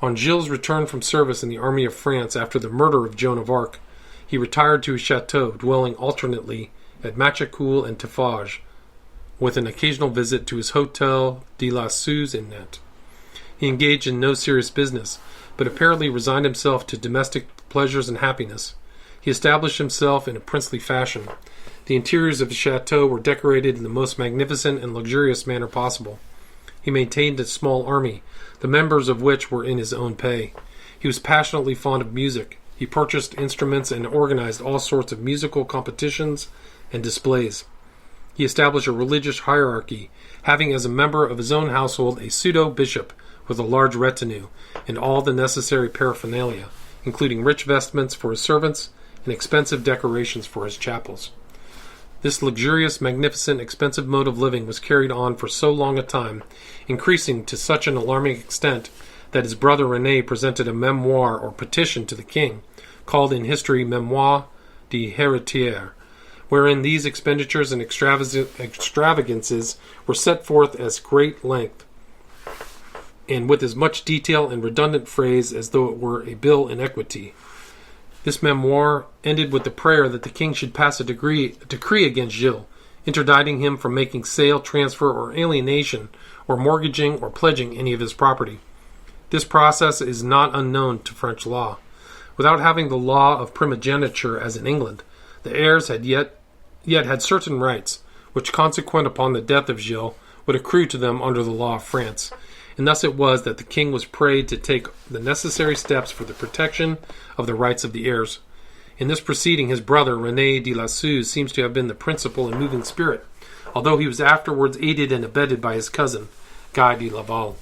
On Gilles' return from service in the army of France after the murder of Joan of Arc, he retired to his chateau, dwelling alternately at Machecoul and Taffage, with an occasional visit to his Hotel de la Suze in Nantes. He engaged in no serious business, but apparently resigned himself to domestic pleasures and happiness. He established himself in a princely fashion. The interiors of his chateau were decorated in the most magnificent and luxurious manner possible. He maintained a small army, the members of which were in his own pay. He was passionately fond of music. He purchased instruments and organized all sorts of musical competitions and displays. He established a religious hierarchy, having as a member of his own household a pseudo-bishop with a large retinue, and all the necessary paraphernalia, including rich vestments for his servants and expensive decorations for his chapels. This luxurious, magnificent, expensive mode of living was carried on for so long a time, increasing to such an alarming extent that his brother René presented a memoir or petition to the king, called in history Memoire de Héritier, wherein these expenditures and extravagances were set forth at great length, and with as much detail and redundant phrase as though it were a bill in equity. This memoir ended with the prayer that the king should pass a decree against Gilles, interdicting him from making sale, transfer, or alienation, or mortgaging or pledging any of his property. This process is not unknown to French law. Without having the law of primogeniture as in England, the heirs had yet had certain rights, which, consequent upon the death of Gilles, would accrue to them under the law of France, and thus it was that the king was prayed to take the necessary steps for the protection of the rights of the heirs. In this proceeding his brother, René de la Suze, seems to have been the principal and moving spirit, although he was afterwards aided and abetted by his cousin, Guy de Laval.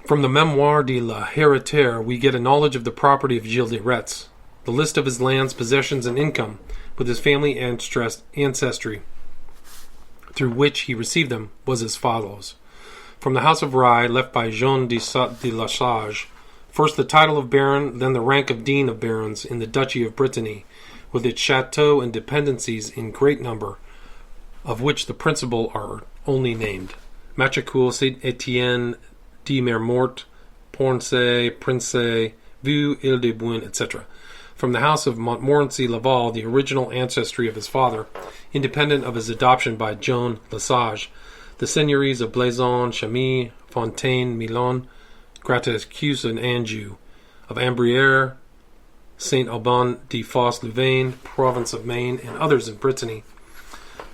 From the Memoire de la Héritière, we get a knowledge of the property of Gilles de Rais, the list of his lands, possessions, and income, with his family ancestry, through which he received them, was as follows. From the house of Rais, left by Jean de la Sage, first the title of baron, then the rank of dean of barons in the duchy of Brittany, with its chateaux and dependencies in great number, of which the principal are only named: Machecoul, Saint-Étienne, de Mermort, Porncey, Princey, Vieux, Ile-de-Bouin, etc. From the house of Montmorency-Laval, the original ancestry of his father, independent of his adoption by Joan Lesage, the seigneuries of Blaison, Chamille, Fontaine, Milon, Gratacus and Anjou, of Ambrières, Saint-Auban de Fos-Louvain, province of Maine, and others in Brittany.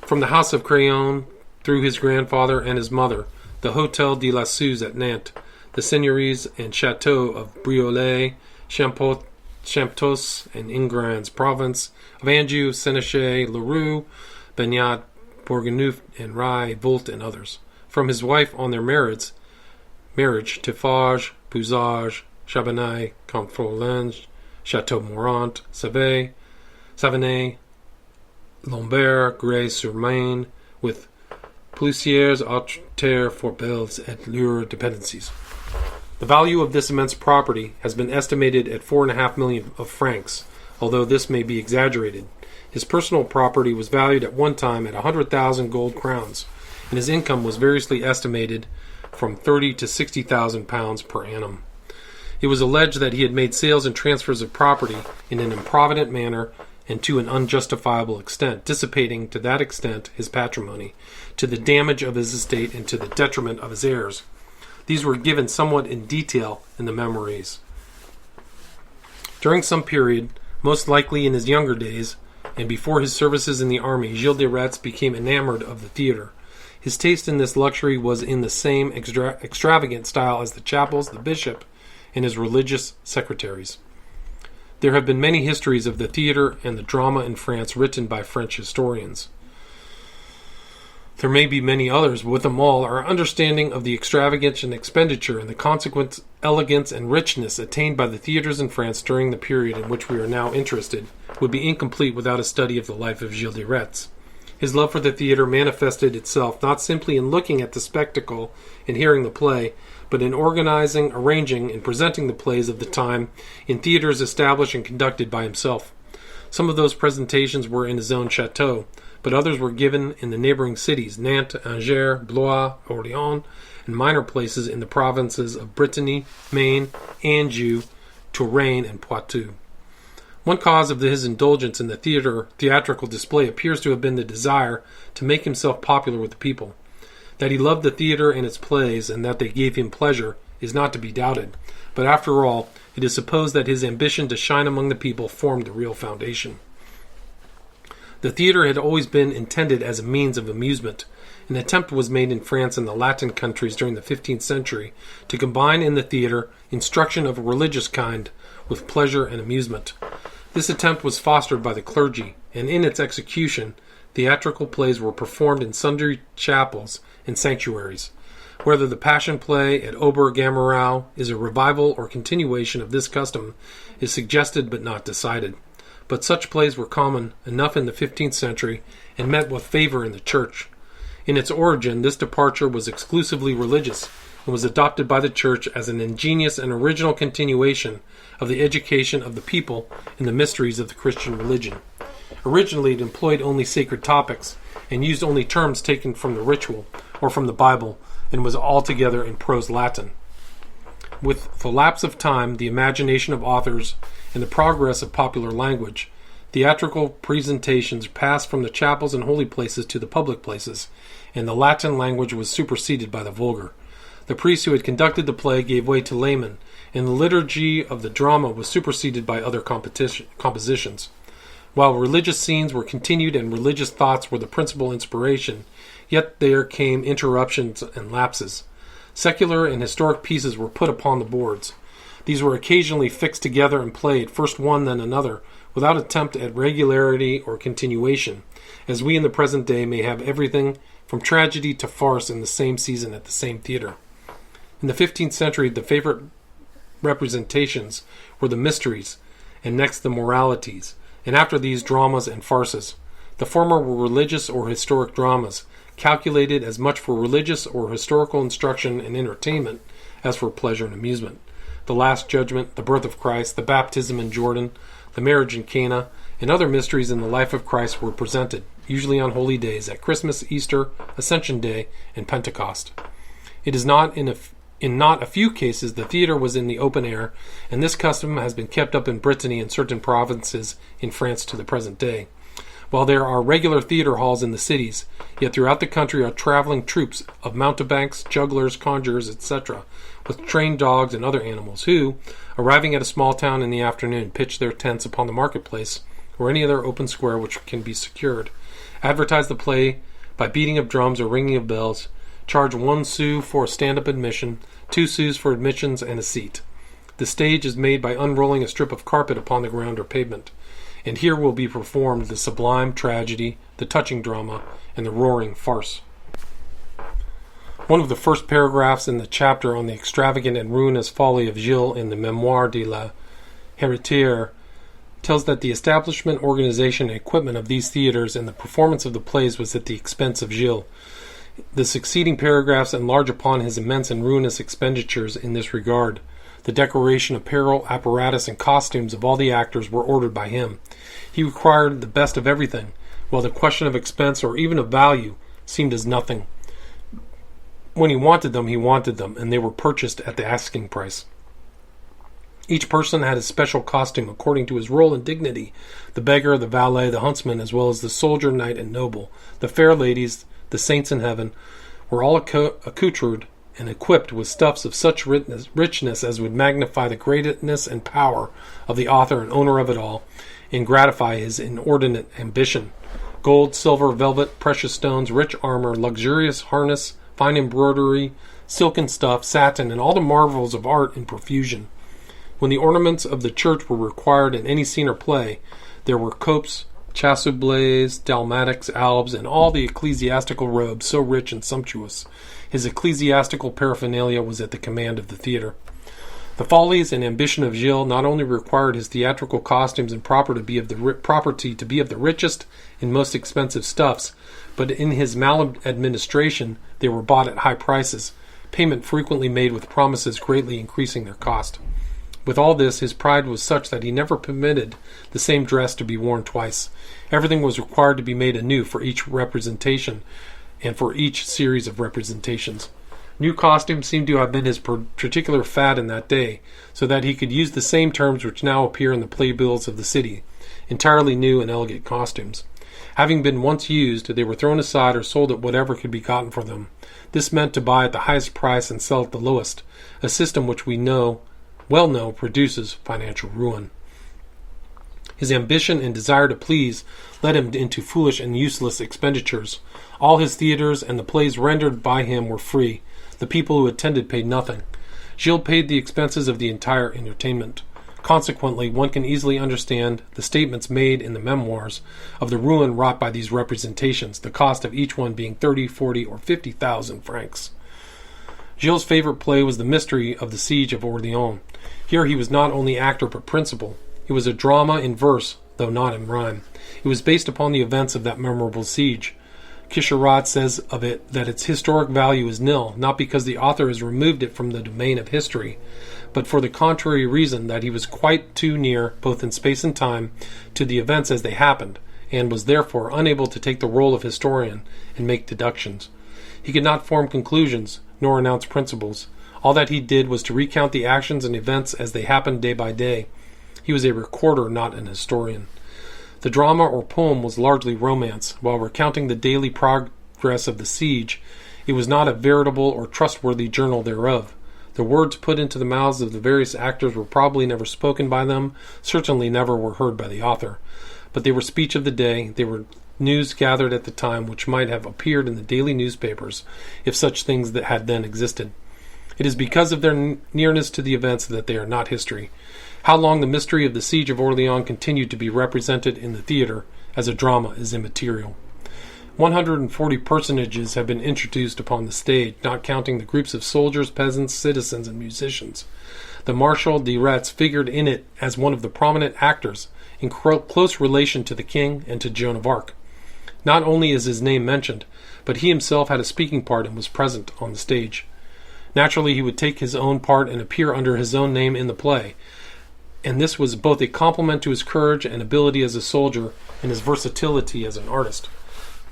From the house of Crayon, through his grandfather and his mother, the Hôtel de la Suze at Nantes, the seigneuries and chateaux of Briolet, Champtos and Ingrand's province, of Anjou, Sénéchal, Leroux, Baignat, Bourgneuf, and Rais, Volt, and others. From his wife on their marriage, Tiffage, Bouzage, Chabanais, Confrolange, Chateau-Morant, Savenay, Lombert, Grès-sur-Maine, with Plusieurs autres forbelles et leurs dependencies. The value of this immense property has been estimated at 4.5 million of francs, although this may be exaggerated. His personal property was valued at one time at 100,000 gold crowns, and his income was variously estimated from 30 to 60,000 pounds per annum. It was alleged that he had made sales and transfers of property in an improvident manner and to an unjustifiable extent, dissipating to that extent his patrimony, to the damage of his estate and to the detriment of his heirs. These were given somewhat in detail in the Memories. During some period, most likely in his younger days, and before his services in the army, Gilles de Rais became enamored of the theatre. His taste in this luxury was in the same extravagant style as the chapels, the bishop, and his religious secretaries. There have been many histories of the theatre and the drama in France written by French historians. There may be many others, but with them all, our understanding of the extravagance and expenditure and the consequent elegance and richness attained by the theatres in France during the period in which we are now interested would be incomplete without a study of the life of Gilles de Rais. His love for the theatre manifested itself not simply in looking at the spectacle and hearing the play, but in organizing, arranging, and presenting the plays of the time in theatres established and conducted by himself. Some of those presentations were in his own chateau, but others were given in the neighboring cities, Nantes, Angers, Blois, Orléans, and minor places in the provinces of Brittany, Maine, Anjou, Touraine, and Poitou. One cause of his indulgence in the theatrical display appears to have been the desire to make himself popular with the people. That he loved the theatre and its plays, and that they gave him pleasure, is not to be doubted. But after all, it is supposed that his ambition to shine among the people formed the real foundation. The theatre had always been intended as a means of amusement. An attempt was made in France and the Latin countries during the 15th century to combine in the theatre instruction of a religious kind with pleasure and amusement. This attempt was fostered by the clergy, and in its execution, theatrical plays were performed in sundry chapels and sanctuaries. Whether the Passion Play at Ober-Gamarau is a revival or continuation of this custom is suggested but not decided. But such plays were common enough in the 15th century and met with favor in the Church. In its origin, this departure was exclusively religious and was adopted by the Church as an ingenious and original continuation of the education of the people in the mysteries of the Christian religion. Originally, it employed only sacred topics and used only terms taken from the ritual or from the Bible, and was altogether in prose Latin. With the lapse of time, the imagination of authors, and the progress of popular language, theatrical presentations passed from the chapels and holy places to the public places, and the Latin language was superseded by the vulgar. The priest who had conducted the play gave way to laymen, and the liturgy of the drama was superseded by other compositions. While religious scenes were continued and religious thoughts were the principal inspiration, yet there came interruptions and lapses. Secular and historic pieces were put upon the boards. These were occasionally fixed together and played, first one then another, without attempt at regularity or continuation, as we in the present day may have everything from tragedy to farce in the same season at the same theatre. In the 15th century, the favorite representations were the mysteries, and next the moralities, and after these dramas and farces. The former were religious or historic dramas, calculated as much for religious or historical instruction and entertainment as for pleasure and amusement. The Last Judgment, the birth of Christ, the baptism in Jordan, the marriage in Cana, and other mysteries in the life of Christ were presented, usually on holy days, at Christmas, Easter, Ascension Day, and Pentecost. It is not in not a few cases the theater was in the open air, and this custom has been kept up in Brittany and certain provinces in France to the present day. While there are regular theater halls in the cities, yet throughout the country are traveling troops of mountebanks, jugglers, conjurers, etc., with trained dogs and other animals, who, arriving at a small town in the afternoon, pitch their tents upon the marketplace or any other open square which can be secured, advertise the play by beating of drums or ringing of bells, charge 1 sou for stand-up admission, 2 sous for admissions and a seat. The stage is made by unrolling a strip of carpet upon the ground or pavement, and here will be performed the sublime tragedy, the touching drama, and the roaring farce. One of the first paragraphs in the chapter on the extravagant and ruinous folly of Gilles in the Memoire de la Héritière tells that the establishment, organization, and equipment of these theaters and the performance of the plays was at the expense of Gilles. The succeeding paragraphs enlarge upon his immense and ruinous expenditures in this regard. The decoration, apparel, apparatus, and costumes of all the actors were ordered by him. He required the best of everything, while the question of expense or even of value seemed as nothing. When he wanted them, and they were purchased at the asking price. Each person had his special costume according to his role and dignity, the beggar, the valet, the huntsman, as well as the soldier, knight, and noble. The fair ladies, the saints in heaven, were all accoutred and equipped with stuffs of such richness as would magnify the greatness and power of the author and owner of it all, and gratify his inordinate ambition. Gold, silver, velvet, precious stones, rich armor, luxurious harness, fine embroidery, silken stuff, satin, and all the marvels of art in profusion. When the ornaments of the church were required in any scene or play, there were copes, chasubles, dalmatics, albs, and all the ecclesiastical robes so rich and sumptuous. His ecclesiastical paraphernalia was at the command of the theater. The follies and ambition of Gilles not only required his theatrical costumes and property to be of the richest and most expensive stuffs, but in his maladministration they were bought at high prices, payment frequently made with promises greatly increasing their cost. With all this, his pride was such that he never permitted the same dress to be worn twice. Everything was required to be made anew for each representation and for each series of representations. New costumes seemed to have been his particular fad in that day, so that he could use the same terms which now appear in the playbills of the city, entirely new and elegant costumes. Having been once used, they were thrown aside or sold at whatever could be gotten for them. This meant to buy at the highest price and sell at the lowest, a system which we well know produces financial ruin. His ambition and desire to please led him into foolish and useless expenditures. All his theaters and the plays rendered by him were free. The people who attended paid nothing. Gilles paid the expenses of the entire entertainment. Consequently, one can easily understand the statements made in the memoirs of the ruin wrought by these representations, the cost of each one being 30, 40, or 50,000 francs. Gilles' favorite play was the mystery of the siege of Orleans. Here he was not only actor but principal. It was a drama in verse, though not in rhyme. It was based upon the events of that memorable siege. Quicherat says of it that its historic value is nil, not because the author has removed it from the domain of history, but for the contrary reason that he was quite too near, both in space and time, to the events as they happened, and was therefore unable to take the role of historian and make deductions. He could not form conclusions, nor announce principles. All that he did was to recount the actions and events as they happened day by day. He was a recorder, not an historian. The drama or poem was largely romance. While recounting the daily progress of the siege, it was not a veritable or trustworthy journal thereof. The words put into the mouths of the various actors were probably never spoken by them, certainly never were heard by the author. But they were speech of the day, they were news gathered at the time which might have appeared in the daily newspapers, if such things that had then existed. It is because of their nearness to the events that they are not history. How long the mystery of the siege of Orleans continued to be represented in the theater as a drama is immaterial. 140 personages have been introduced upon the stage, not counting the groups of soldiers, peasants, citizens, and musicians. The Marshal de Retz figured in it as one of the prominent actors, in close relation to the king and to Joan of Arc. Not only is his name mentioned, but he himself had a speaking part and was present on the stage. Naturally, he would take his own part and appear under his own name in the play, and this was both a compliment to his courage and ability as a soldier and his versatility as an artist.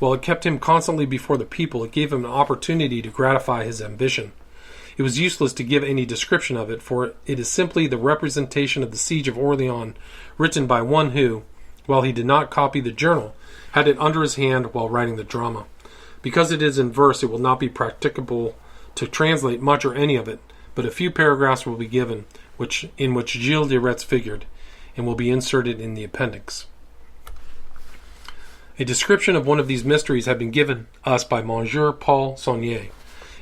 While it kept him constantly before the people, it gave him an opportunity to gratify his ambition. It was useless to give any description of it, for it is simply the representation of the siege of Orleans, written by one who, while he did not copy the journal, had it under his hand while writing the drama. Because it is in verse, it will not be practicable to translate much or any of it, but a few paragraphs will be given, in which Gilles de Rais figured, and will be inserted in the appendix. A description of one of these mysteries had been given us by Monsieur Paul Saunier.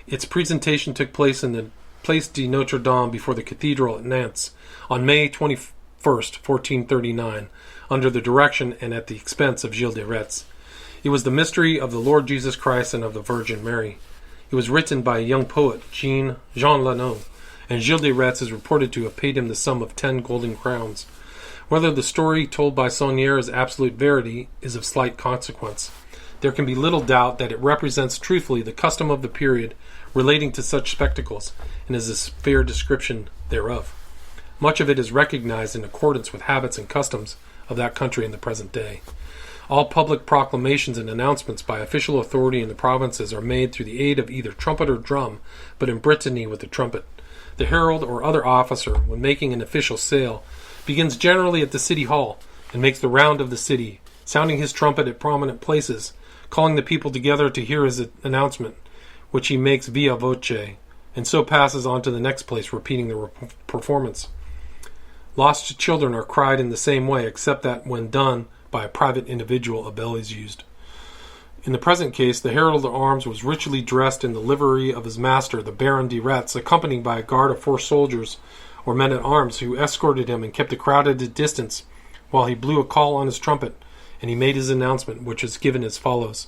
Its presentation took place in the Place de Notre Dame before the cathedral at Nantes on May 21st, 1439, under the direction and at the expense of Gilles de Rais. It was the mystery of the Lord Jesus Christ and of the Virgin Mary. It was written by a young poet, Jean Lanot, and Gilles de Rais is reported to have paid him the sum of 10 golden crowns. Whether the story told by Saunier is absolute verity is of slight consequence. There can be little doubt that it represents truthfully the custom of the period relating to such spectacles, and is a fair description thereof. Much of it is recognized in accordance with habits and customs of that country in the present day. All public proclamations and announcements by official authority in the provinces are made through the aid of either trumpet or drum, but in Brittany with the trumpet. The herald or other officer, when making an official sale, begins generally at the city hall, and makes the round of the city, sounding his trumpet at prominent places, calling the people together to hear his announcement, which he makes via voce, and so passes on to the next place, repeating the performance. Lost children are cried in the same way, except that when done by a private individual, a bell is used. In the present case, the herald of arms was richly dressed in the livery of his master, the Baron de Retz, accompanied by a guard of 4 soldiers or men-at-arms, who escorted him and kept a crowd at a distance, while he blew a call on his trumpet, and he made his announcement, which is given as follows: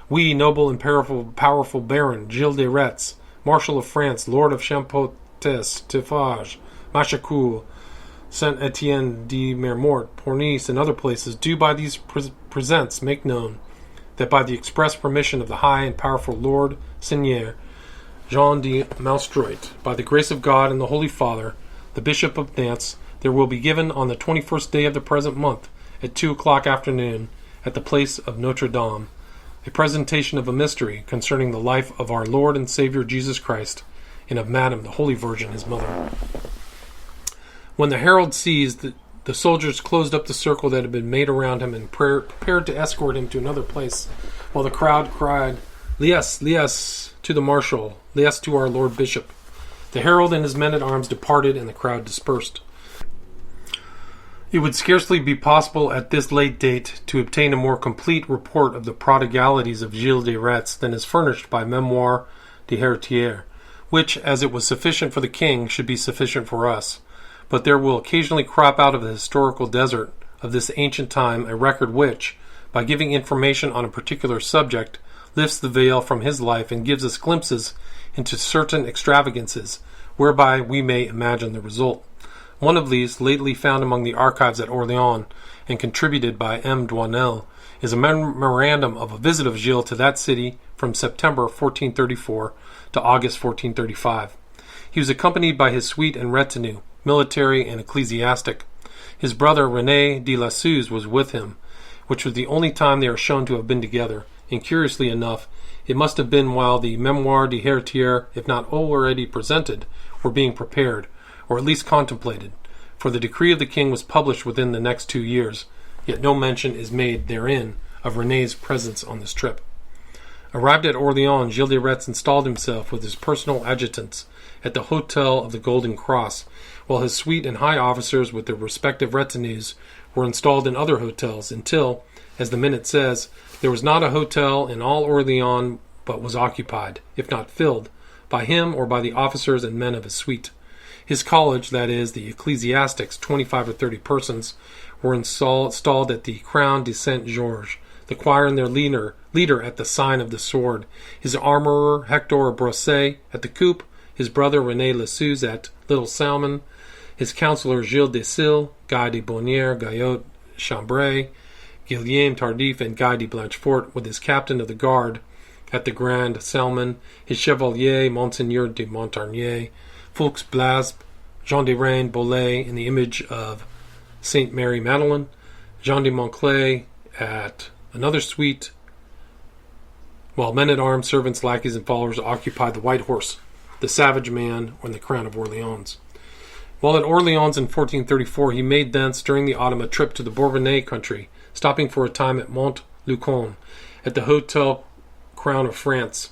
"We, noble and powerful Baron, Gilles de Retz, Marshal of France, Lord of Champotès, Tiffage, Machecoul, Saint-Étienne de Mermort, Pornice, and other places, do by these presents make known that by the express permission of the high and powerful Lord Seigneur Jean de Malstroit, by the grace of God and the Holy Father, the Bishop of Nantes, there will be given on the 21st day of the present month, at 2 o'clock afternoon, at the place of Notre Dame, a presentation of a mystery concerning the life of our Lord and Savior Jesus Christ, and of Madam the Holy Virgin, his mother." When the herald ceased, the soldiers closed up the circle that had been made around him and prepared to escort him to another place, while the crowd cried, "Lies, lies to the marshal, lies to our Lord Bishop." The herald and his men-at-arms departed, and the crowd dispersed. It would scarcely be possible at this late date to obtain a more complete report of the prodigalities of Gilles de Retz than is furnished by Memoire de Héritier, which, as it was sufficient for the king, should be sufficient for us. But there will occasionally crop out of the historical desert of this ancient time a record which, by giving information on a particular subject, lifts the veil from his life and gives us glimpses into certain extravagances, whereby we may imagine the result. One of these, lately found among the archives at Orleans, and contributed by M. Douanel, is a memorandum of a visit of Gilles to that city from September 1434 to August 1435. He was accompanied by his suite and retinue, military and ecclesiastic. His brother René de la Suze was with him, which was the only time they are shown to have been together, and curiously enough, it must have been while the Memoire de Héritier, if not already presented, were being prepared, or at least contemplated, for the decree of the king was published within the next 2 years, yet no mention is made therein of René's presence on this trip. Arrived at Orleans, Gilles de Retz installed himself with his personal adjutants at the Hotel of the Golden Cross, while his suite and high officers with their respective retinues were installed in other hotels until, as the minute says, there was not a hotel in all Orleans but was occupied, if not filled, by him or by the officers and men of his suite. His college, that is, the ecclesiastics, 25 or 30 persons, were installed at the Crown de Saint-Georges, the choir and their leader leader at the sign of the sword, his armorer Hector Brosset at the coop, his brother René Lassus at Little Salmon, his counselor Gilles de Rais, Guy de Bonnière, Guyot Chambray, Guillaume Tardif, and Guy de Blanchefort, with his captain of the guard at the Grand Salmon, his chevalier Monseigneur de Montarnier, Fouques Blasp, Jean de Rennes Bollet in the image of Saint Mary Magdalene, Jean de Montclay at another suite, while men-at-arms, servants, lackeys, and followers occupied the White Horse, the Savage Man, and the Crown of Orleans. While at Orleans in 1434, he made thence during the autumn a trip to the Bourbonnais country, stopping for a time at Mont-Lucon, at the Hotel Crown of France.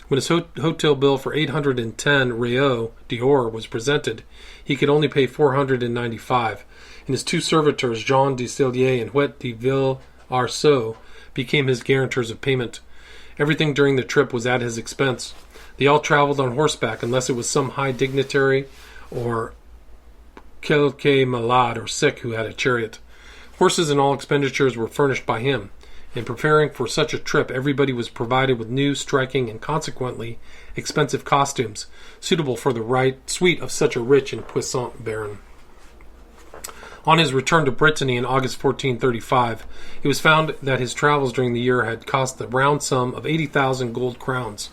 When his hotel bill for 810 reaux d'or was presented, he could only pay 495, and his two servitors, Jean de Cellier and Huet de Villarceau, became his guarantors of payment. Everything during the trip was at his expense. They all traveled on horseback, unless it was some high dignitary or quelque malade or sick who had a chariot. Horses and all expenditures were furnished by him. In preparing for such a trip, everybody was provided with new, striking, and consequently expensive costumes, suitable for the suite of such a rich and puissant baron. On his return to Brittany in August 1435, it was found that his travels during the year had cost the round sum of 80,000 gold crowns.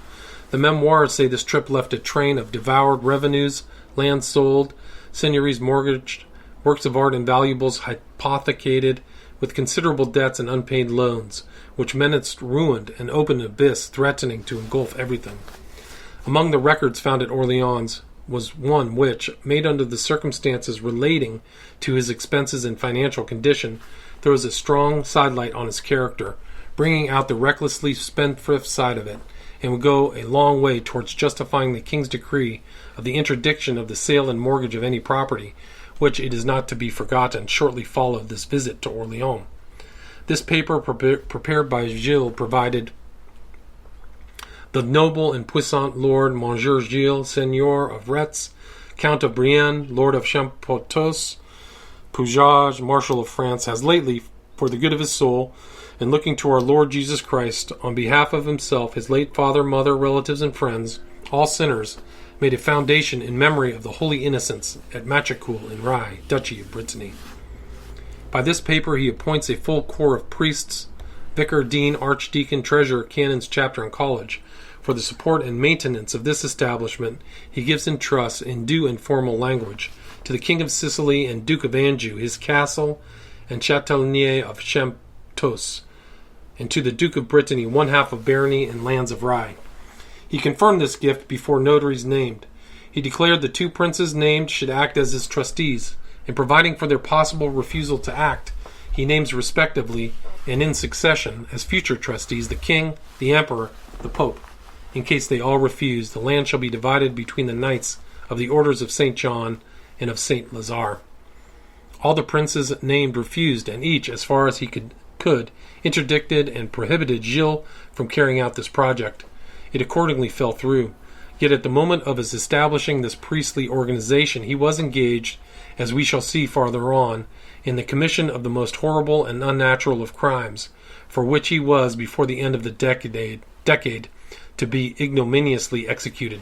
The memoirs say this trip left a train of devoured revenues, lands sold, seigneuries mortgaged, works of art and valuables hypothecated, with considerable debts and unpaid loans, which menaced ruin and open abyss threatening to engulf everything. Among the records found at Orleans was one which, made under the circumstances relating to his expenses and financial condition, throws a strong sidelight on his character, bringing out the recklessly spendthrift side of it, and would go a long way towards justifying the king's decree of the interdiction of the sale and mortgage of any property, which, it is not to be forgotten, shortly followed this visit to Orleans. This paper, prepared by Gilles, provided the noble and puissant Lord Monsieur Gilles, Seigneur of Retz, Count of Brienne, Lord of Champotos, Pougeage, Marshal of France, has lately, for the good of his soul, and looking to our Lord Jesus Christ, on behalf of himself, his late father, mother, relatives, and friends, all sinners, made a foundation in memory of the holy innocents at Machecoul in Rais, Duchy of Brittany. By this paper he appoints a full corps of priests, vicar, dean, archdeacon, treasurer, canons, chapter, and college. For the support and maintenance of this establishment he gives in trust, in due and formal language, to the King of Sicily and Duke of Anjou his castle and Châtellenie of Champtos, and to the Duke of Brittany 1/2 of barony and lands of Rais. He confirmed this gift before notaries named. He declared the two princes named should act as his trustees, and providing for their possible refusal to act, he names respectively and in succession as future trustees the king, the emperor, the pope. In case they all refuse, the land shall be divided between the knights of the orders of St. John and of St. Lazare. All the princes named refused, and each, as far as he could, interdicted and prohibited Gilles from carrying out this project. It accordingly fell through. Yet at the moment of his establishing this priestly organization, he was engaged, as we shall see farther on, in the commission of the most horrible and unnatural of crimes, for which he was, before the end of the decade, to be ignominiously executed.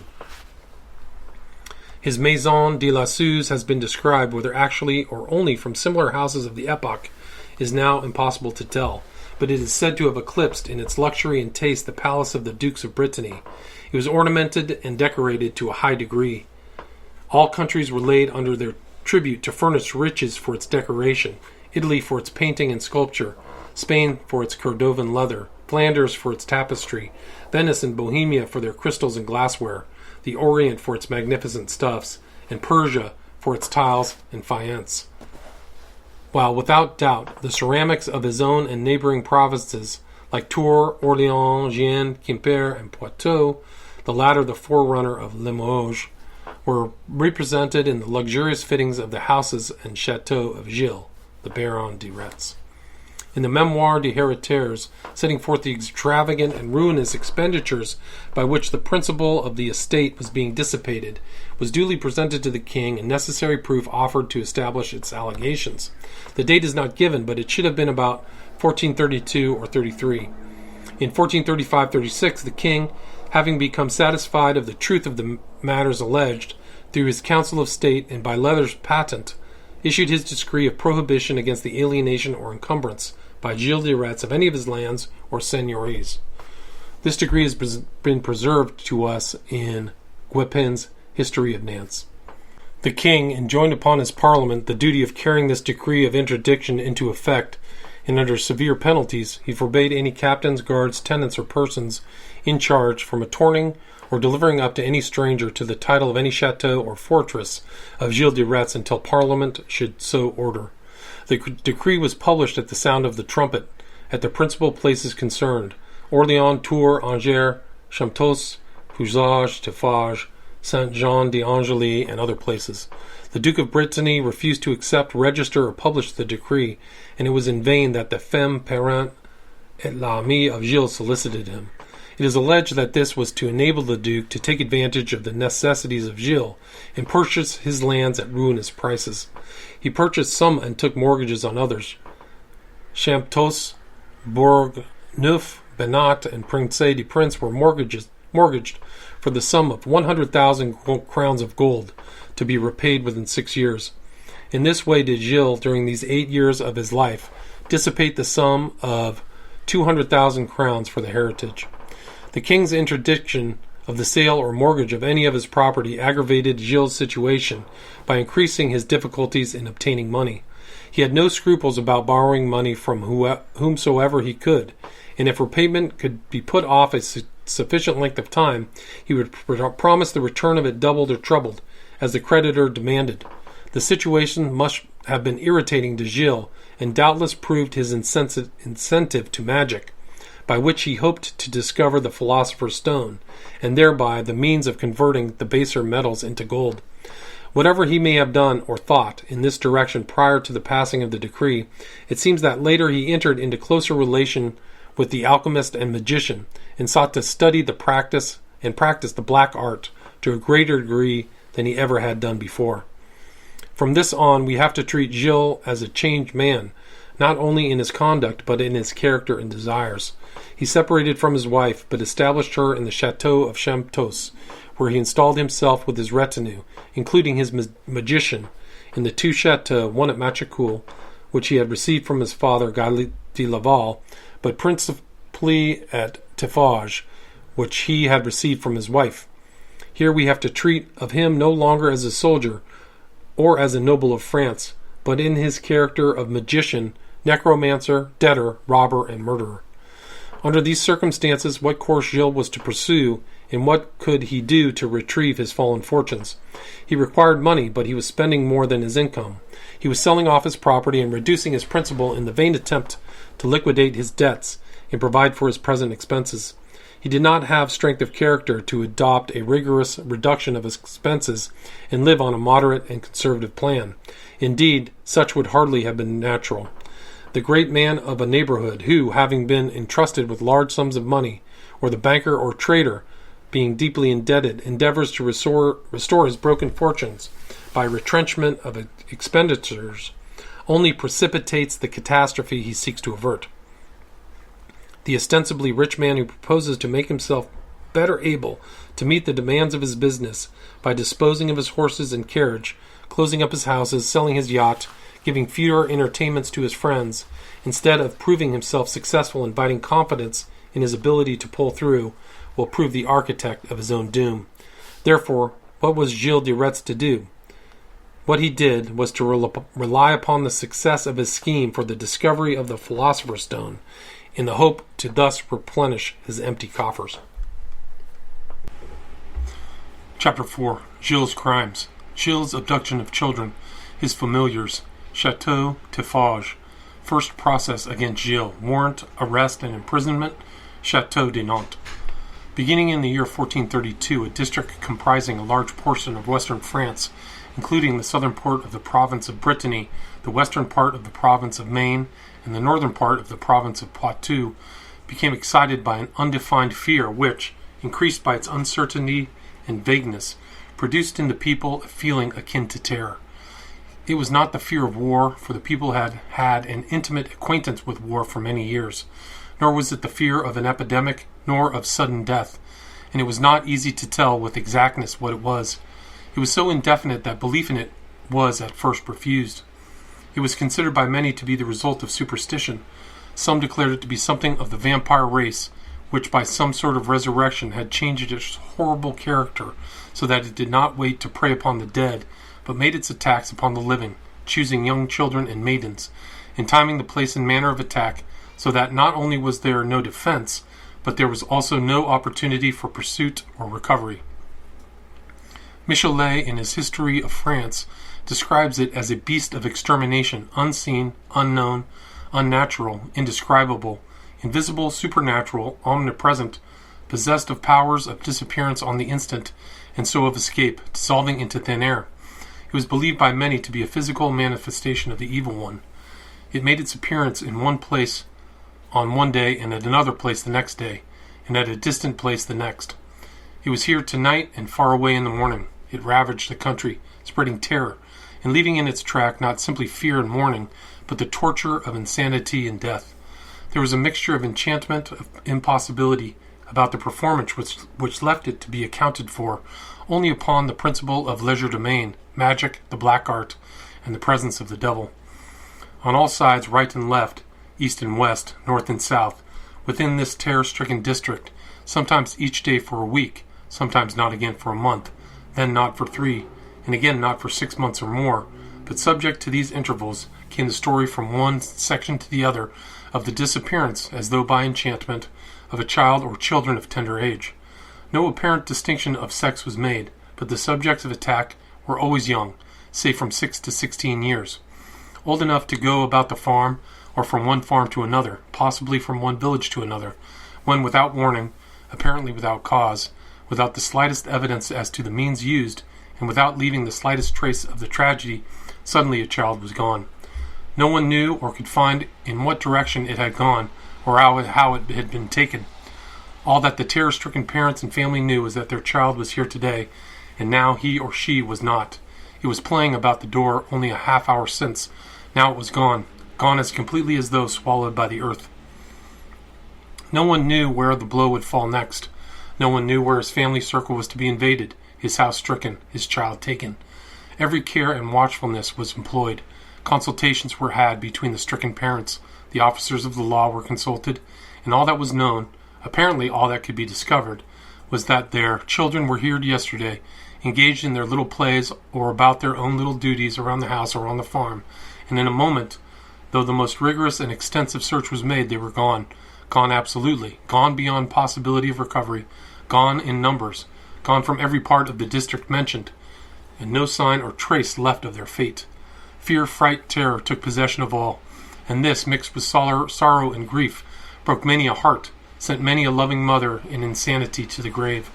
His Maison de la Suze has been described, whether actually or only from similar houses of the epoch is now impossible to tell, but it is said to have eclipsed in its luxury and taste the palace of the Dukes of Brittany. It was ornamented and decorated to a high degree. All countries were laid under their tribute to furnish riches for its decoration, Italy for its painting and sculpture, Spain for its Cordovan leather, Flanders for its tapestry, Venice and Bohemia for their crystals and glassware, the Orient for its magnificent stuffs, and Persia for its tiles and faience. While without doubt the ceramics of his own and neighboring provinces, like Tours, Orléans, Gien, Quimper, and Poitou, the latter the forerunner of Limoges, were represented in the luxurious fittings of the houses and chateaux of Gilles, the Baron de Retz. In the Memoire des Héritiers, setting forth the extravagant and ruinous expenditures by which the principal of the estate was being dissipated, was duly presented to the king and necessary proof offered to establish its allegations. The date is not given, but it should have been about 1432 or 33. In 1435-36, the king, having become satisfied of the truth of the matters alleged, through his Council of State and by letters patent, issued his decree of prohibition against the alienation or encumbrance by Gilles de Rais of any of his lands or seigneuries. This decree has been preserved to us in Guepin's History of Nantes. The king enjoined upon his parliament the duty of carrying this decree of interdiction into effect, and under severe penalties he forbade any captains, guards, tenants, or persons in charge from attorning or delivering up to any stranger to the title of any chateau or fortress of Gilles de Rais until Parliament should so order. The decree was published at the sound of the trumpet at the principal places concerned: Orléans, Tours, Angers, Champtos, Puisage, Tiffage, Saint-Jean-d'Angely, and other places. The Duke of Brittany refused to accept, register, or publish the decree, and it was in vain that the femme parente et l'amie of Gilles solicited him. It is alleged that this was to enable the Duke to take advantage of the necessities of Gilles and purchase his lands at ruinous prices. He purchased some and took mortgages on others. Champtos, Bourg-Neuf, Benat, and Prince de Prince were mortgaged for the sum of 100,000 crowns of gold, to be repaid within 6 years. In this way did Gilles, during these 8 years of his life, dissipate the sum of 200,000 crowns for the heritage. The king's interdiction of the sale or mortgage of any of his property aggravated Gilles' situation by increasing his difficulties in obtaining money. He had no scruples about borrowing money from whomsoever he could, and if repayment could be put off a sufficient length of time, he would promise the return of it doubled or trebled, as the creditor demanded. The situation must have been irritating to Gilles, and doubtless proved his incentive to magic, by which he hoped to discover the philosopher's stone, and thereby the means of converting the baser metals into gold. Whatever he may have done or thought in this direction prior to the passing of the decree, it seems that later he entered into closer relation with the alchemist and magician, and sought to study the practice the black art to a greater degree than he ever had done before. From this on, we have to treat Gilles as a changed man, not only in his conduct, but in his character and desires. He separated from his wife, but established her in the chateau of Champtos, where he installed himself with his retinue, including his magician, in the 2 chateaux, one at Machecoul, which he had received from his father Guy de Laval, but principally at Tiffage, which he had received from his wife. Here we have to treat of him no longer as a soldier or as a noble of France, but in his character of magician, necromancer, debtor, robber, and murderer. Under these circumstances, what course Gilles was to pursue, and what could he do to retrieve his fallen fortunes? He required money, but he was spending more than his income. He was selling off his property and reducing his principal in the vain attempt to liquidate his debts and provide for his present expenses. He did not have strength of character to adopt a rigorous reduction of his expenses and live on a moderate and conservative plan. Indeed, such would hardly have been natural. The great man of a neighborhood who, having been entrusted with large sums of money, or the banker or trader, being deeply indebted, endeavors to restore his broken fortunes by retrenchment of expenditures, only precipitates the catastrophe he seeks to avert. The ostensibly rich man who proposes to make himself better able to meet the demands of his business by disposing of his horses and carriage, closing up his houses, selling his yacht, giving fewer entertainments to his friends, instead of proving himself successful and inviting confidence in his ability to pull through, will prove the architect of his own doom. Therefore, what was Gilles de Rais to do? What he did was to rely upon the success of his scheme for the discovery of the philosopher's stone, in the hope to thus replenish his empty coffers. Chapter 4. Gilles' Crimes. Gilles' abduction of children, his familiars, Chateau Tiffage, first process against Gilles, warrant, arrest, and imprisonment, Chateau de Nantes. Beginning in the year 1432, a district comprising a large portion of western France, including the southern part of the province of Brittany, the western part of the province of Maine, and the northern part of the province of Poitou, became excited by an undefined fear which, increased by its uncertainty and vagueness, produced in the people a feeling akin to terror. It was not the fear of war, for the people had had an intimate acquaintance with war for many years, nor was it the fear of an epidemic, nor of sudden death, and it was not easy to tell with exactness what it was. It was so indefinite that belief in it was at first refused. It was considered by many to be the result of superstition. Some declared it to be something of the vampire race, which by some sort of resurrection had changed its horrible character, so that it did not wait to prey upon the dead, but made its attacks upon the living, choosing young children and maidens, and timing the place and manner of attack, so that not only was there no defense, but there was also no opportunity for pursuit or recovery. Michelet, in his History of France, describes it as a beast of extermination, unseen, unknown, unnatural, indescribable, invisible, supernatural, omnipresent, possessed of powers of disappearance on the instant, and so of escape, dissolving into thin air. It was believed by many to be a physical manifestation of the evil one. It made its appearance in one place on one day, and at another place the next day, and at a distant place the next. It was here tonight and far away in the morning. It ravaged the country, spreading terror, and leaving in its track not simply fear and mourning, but the torture of insanity and death. There was a mixture of enchantment, of impossibility, about the performance which left it to be accounted for only upon the principle of legerdemain, magic, the black art, and the presence of the devil. On all sides, right and left, east and west, north and south, within this terror-stricken district, sometimes each day for a week, sometimes not again for a month, then not for 3, and again not for 6 months or more, but subject to these intervals came the story from one section to the other of the disappearance, as though by enchantment, of a child or children of tender age. No apparent distinction of sex was made, but the subjects of attack were always young, say from 6 to 16 years, old enough to go about the farm, or from one farm to another, possibly from one village to another, when without warning, apparently without cause, without the slightest evidence as to the means used, and without leaving the slightest trace of the tragedy, suddenly a child was gone. No one knew or could find in what direction it had gone, or how it had been taken. All that the terror-stricken parents and family knew was that their child was here today, and now he or she was not. It was playing about the door only a half hour since. Now it was gone as completely as though swallowed by the earth. No one knew where the blow would fall next. No one knew where his family circle was to be invaded, his house stricken, his child taken. Every care and watchfulness was employed. Consultations were had between the stricken parents. The officers of the law were consulted, and all that was known, apparently all that could be discovered, was that their children were here yesterday, engaged in their little plays or about their own little duties around the house or on the farm, and in a moment, though the most rigorous and extensive search was made, they were gone. Gone absolutely. Gone beyond possibility of recovery. Gone in numbers. Gone from every part of the district mentioned, and no sign or trace left of their fate. Fear, fright, terror took possession of all, and this, mixed with sorrow and grief, broke many a heart, sent many a loving mother in insanity to the grave.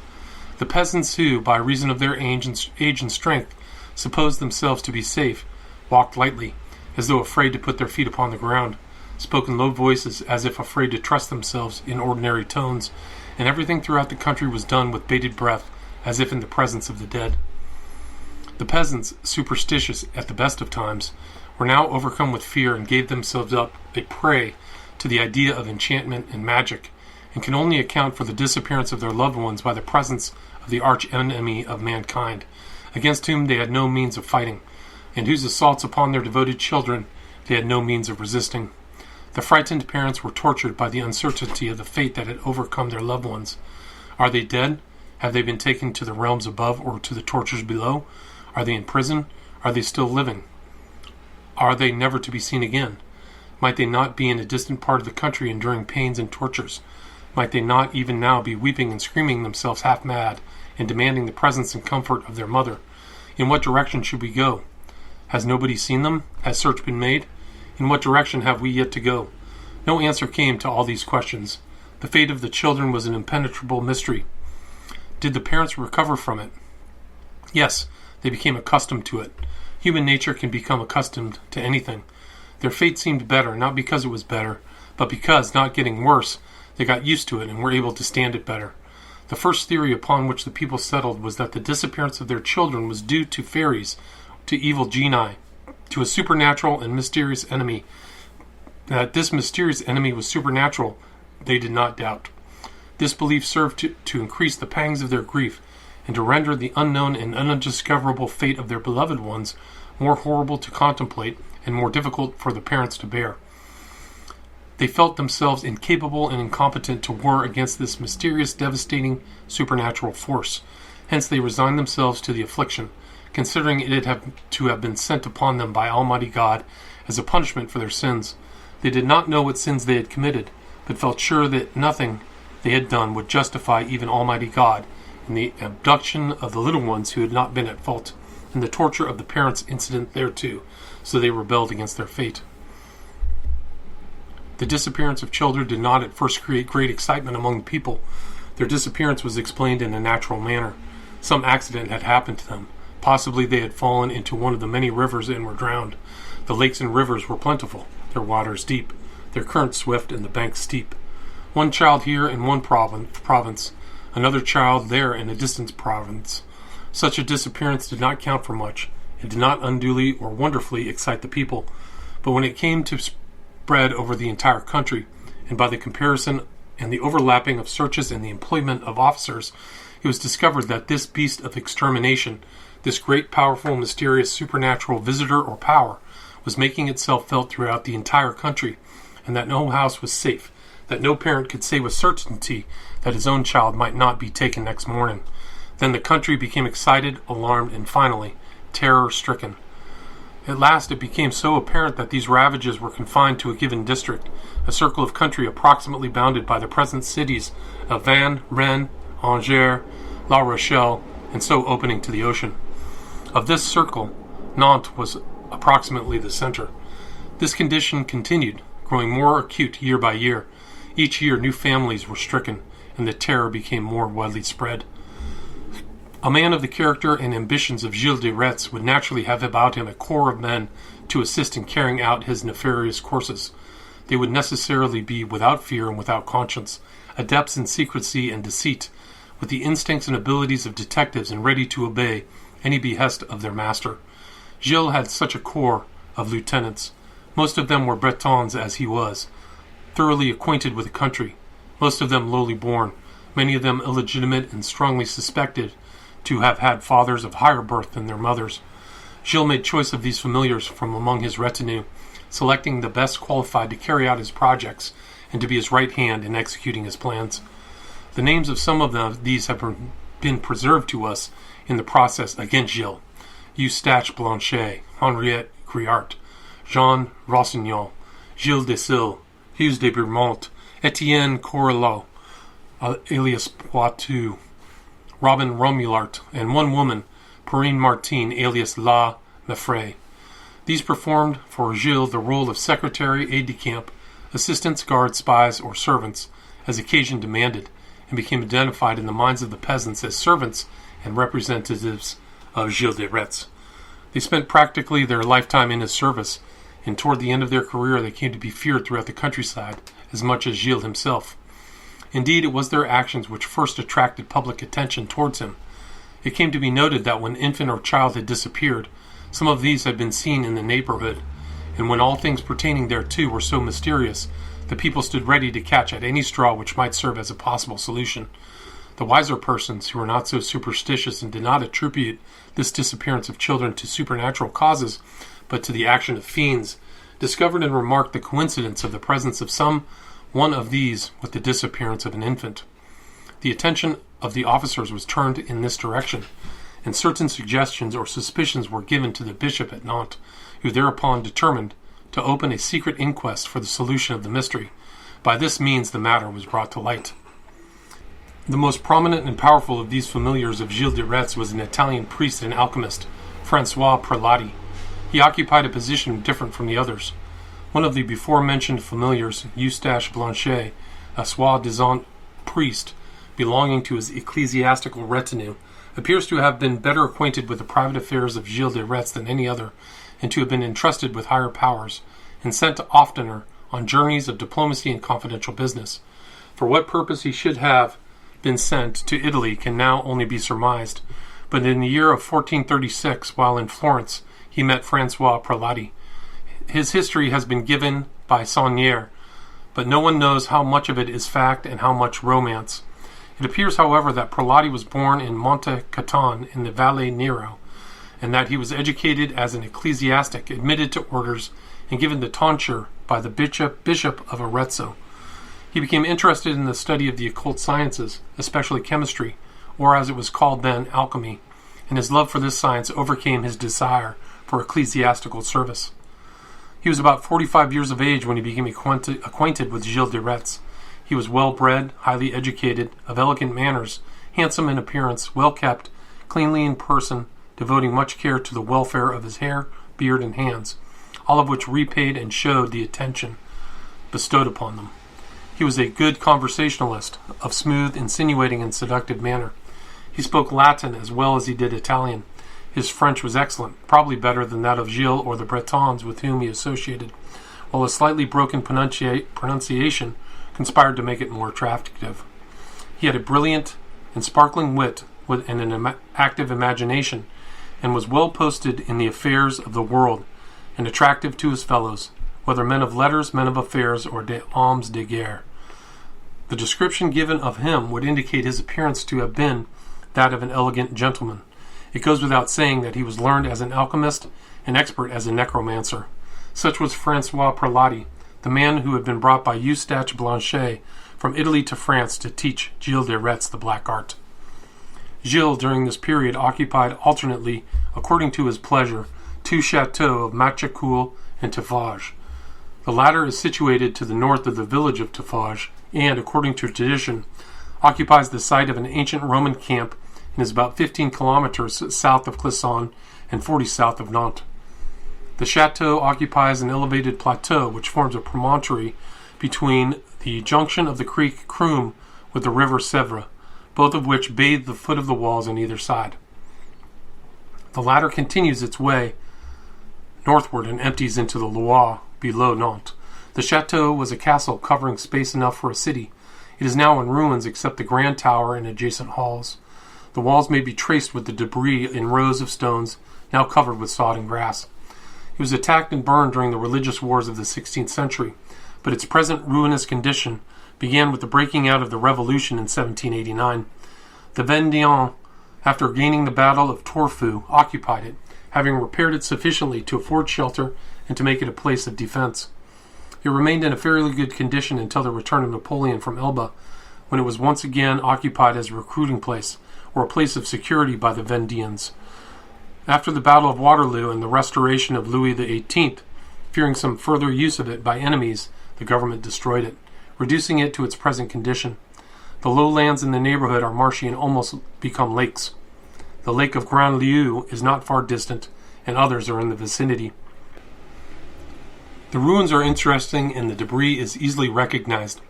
The peasants who, by reason of their age and strength, supposed themselves to be safe, walked lightly, as though afraid to put their feet upon the ground, spoke in low voices as if afraid to trust themselves in ordinary tones, and everything throughout the country was done with bated breath, as if in the presence of the dead. The peasants, superstitious at the best of times, were now overcome with fear and gave themselves up a prey to the idea of enchantment and magic, and can only account for the disappearance of their loved ones by the presence of the arch-enemy of mankind, against whom they had no means of fighting, and whose assaults upon their devoted children they had no means of resisting. The frightened parents were tortured by the uncertainty of the fate that had overcome their loved ones. Are they dead? Have they been taken to the realms above or to the tortures below? Are they in prison? Are they still living? Are they never to be seen again? Might they not be in a distant part of the country enduring pains and tortures? Might they not even now be weeping and screaming themselves half mad and demanding the presence and comfort of their mother? In what direction should we go? Has nobody seen them? Has search been made? In what direction have we yet to go? No answer came to all these questions. The fate of the children was an impenetrable mystery. Did the parents recover from it? Yes, they became accustomed to it. Human nature can become accustomed to anything. Their fate seemed better, not because it was better, but because, not getting worse, they got used to it and were able to stand it better. The first theory upon which the people settled was that the disappearance of their children was due to fairies, to evil genii, to a supernatural and mysterious enemy. That this mysterious enemy was supernatural they did not doubt. This belief served to increase the pangs of their grief, and to render the unknown and undiscoverable fate of their beloved ones more horrible to contemplate and more difficult for the parents to bear. They felt themselves incapable and incompetent to war against this mysterious, devastating, supernatural force. Hence they resigned themselves to the affliction, considering it to have been sent upon them by Almighty God as a punishment for their sins. They did not know what sins they had committed, but felt sure that nothing they had done would justify even Almighty God in the abduction of the little ones who had not been at fault, and the torture of the parents incident thereto, so they rebelled against their fate. The disappearance of children did not at first create great excitement among the people. Their disappearance was explained in a natural manner. Some accident had happened to them. Possibly they had fallen into one of the many rivers and were drowned. The lakes and rivers were plentiful, their waters deep, their currents swift, and the banks steep. One child here in one province, another child there in a distant province. Such a disappearance did not count for much. It did not unduly or wonderfully excite the people. But when it came to spread over the entire country, and by the comparison and the overlapping of searches and the employment of officers, it was discovered that this beast of extermination, this great, powerful, mysterious, supernatural visitor or power, was making itself felt throughout the entire country, and that no house was safe, that no parent could say with certainty that his own child might not be taken next morning. Then the country became excited, alarmed, and finally terror-stricken. At last it became so apparent that these ravages were confined to a given district, a circle of country approximately bounded by the present cities of Vannes, Rennes, Angers, La Rochelle, and so opening to the ocean. Of this circle, Nantes was approximately the center. This condition continued, growing more acute year by year. Each year new families were stricken, and the terror became more widely spread. A man of the character and ambitions of Gilles de Rais would naturally have about him a corps of men to assist in carrying out his nefarious courses. They would necessarily be without fear and without conscience, adepts in secrecy and deceit, with the instincts and abilities of detectives and ready to obey any behest of their master. Gilles had such a corps of lieutenants. Most of them were Bretons as he was, thoroughly acquainted with the country, most of them lowly born, many of them illegitimate and strongly suspected to have had fathers of higher birth than their mothers. Gilles made choice of these familiars from among his retinue, selecting the best qualified to carry out his projects and to be his right hand in executing his plans. The names of some of these have been preserved to us in the process against Gilles: Eustache Blanchet, Henriette Griart, Jean Rossignol, Gilles de Sille, Hughes de Beaumont, Etienne Correlot, alias Poitou, Robin Romulart, and one woman, Perrine Martin, alias La Meffray. These performed for Gilles the role of secretary, aide-de-camp, assistants, guards, spies, or servants, as occasion demanded, and became identified in the minds of the peasants as servants and representatives of Gilles de Retz. They spent practically their lifetime in his service, and toward the end of their career they came to be feared throughout the countryside as much as Gilles himself. Indeed, it was their actions which first attracted public attention towards him. It came to be noted that when infant or child had disappeared, some of these had been seen in the neighborhood, and when all things pertaining thereto were so mysterious, the people stood ready to catch at any straw which might serve as a possible solution. The wiser persons, who were not so superstitious and did not attribute this disappearance of children to supernatural causes, but to the action of fiends, discovered and remarked the coincidence of the presence of some one of these with the disappearance of an infant. The attention of the officers was turned in this direction, and certain suggestions or suspicions were given to the bishop at Nantes, who thereupon determined to open a secret inquest for the solution of the mystery. By this means the matter was brought to light. The most prominent and powerful of these familiars of Gilles de Retz was an Italian priest and alchemist, Francois Prelati. He occupied a position different from the others. One of the before-mentioned familiars, Eustache Blanchet, a soi-disant priest belonging to his ecclesiastical retinue, appears to have been better acquainted with the private affairs of Gilles de Retz than any other, and to have been entrusted with higher powers, and sent oftener on journeys of diplomacy and confidential business. For what purpose he should have been sent to Italy can now only be surmised, but in the year of 1436, while in Florence, he met Francois Prelati. His history has been given by Saunier, but no one knows how much of it is fact and how much romance. It appears, however, that Prelati was born in Monte Caton in the Valle Nero, and that he was educated as an ecclesiastic, admitted to orders, and given the tonsure by the bishop of Arezzo. He became interested in the study of the occult sciences, especially chemistry, or as it was called then, alchemy, and his love for this science overcame his desire for ecclesiastical service. He was about 45 years of age when he became acquainted with Gilles de Rais. He was well-bred, highly educated, of elegant manners, handsome in appearance, well-kept, cleanly in person, devoting much care to the welfare of his hair, beard, and hands, all of which repaid and showed the attention bestowed upon them. He was a good conversationalist, of smooth, insinuating, and seductive manner. He spoke Latin as well as he did Italian. His French was excellent, probably better than that of Gilles or the Bretons with whom he associated, while a slightly broken pronunciation conspired to make it more attractive. He had a brilliant and sparkling wit and an active imagination, and was well posted in the affairs of the world, and attractive to his fellows, whether men of letters, men of affairs, or des hommes de guerre. The description given of him would indicate his appearance to have been that of an elegant gentleman. It goes without saying that he was learned as an alchemist and expert as a necromancer. Such was Francois Prelati, the man who had been brought by Eustache Blanchet from Italy to France to teach Gilles de Rais the black art. Gilles, during this period, occupied alternately, according to his pleasure, two chateaux of Machecoul and Taffage. The latter is situated to the north of the village of Taffage, and, according to tradition, occupies the site of an ancient Roman camp and is about 15 kilometers south of Clisson and 40 south of Nantes. The chateau occupies an elevated plateau which forms a promontory between the junction of the creek Crume with the river Sèvre, both of which bathe the foot of the walls on either side. The latter continues its way northward and empties into the Loire below Nantes. The chateau was a castle covering space enough for a city. It is now in ruins except the grand tower and adjacent halls. The walls may be traced with the debris in rows of stones, now covered with sod and grass. It was attacked and burned during the religious wars of the 16th century, but its present ruinous condition began with the breaking out of the Revolution in 1789. The Vendéens, after gaining the Battle of Torfu, occupied it, having repaired it sufficiently to afford shelter and to make it a place of defense. It remained in a fairly good condition until the return of Napoleon from Elba, when it was once again occupied as a recruiting place, or a place of security by the Vendéens. After the Battle of Waterloo and the restoration of Louis XVIII, fearing some further use of it by enemies, the government destroyed it, reducing it to its present condition. The lowlands in the neighborhood are marshy and almost become lakes. The lake of Grand Lieu is not far distant, and others are in the vicinity. The ruins are interesting and the debris is easily recognized.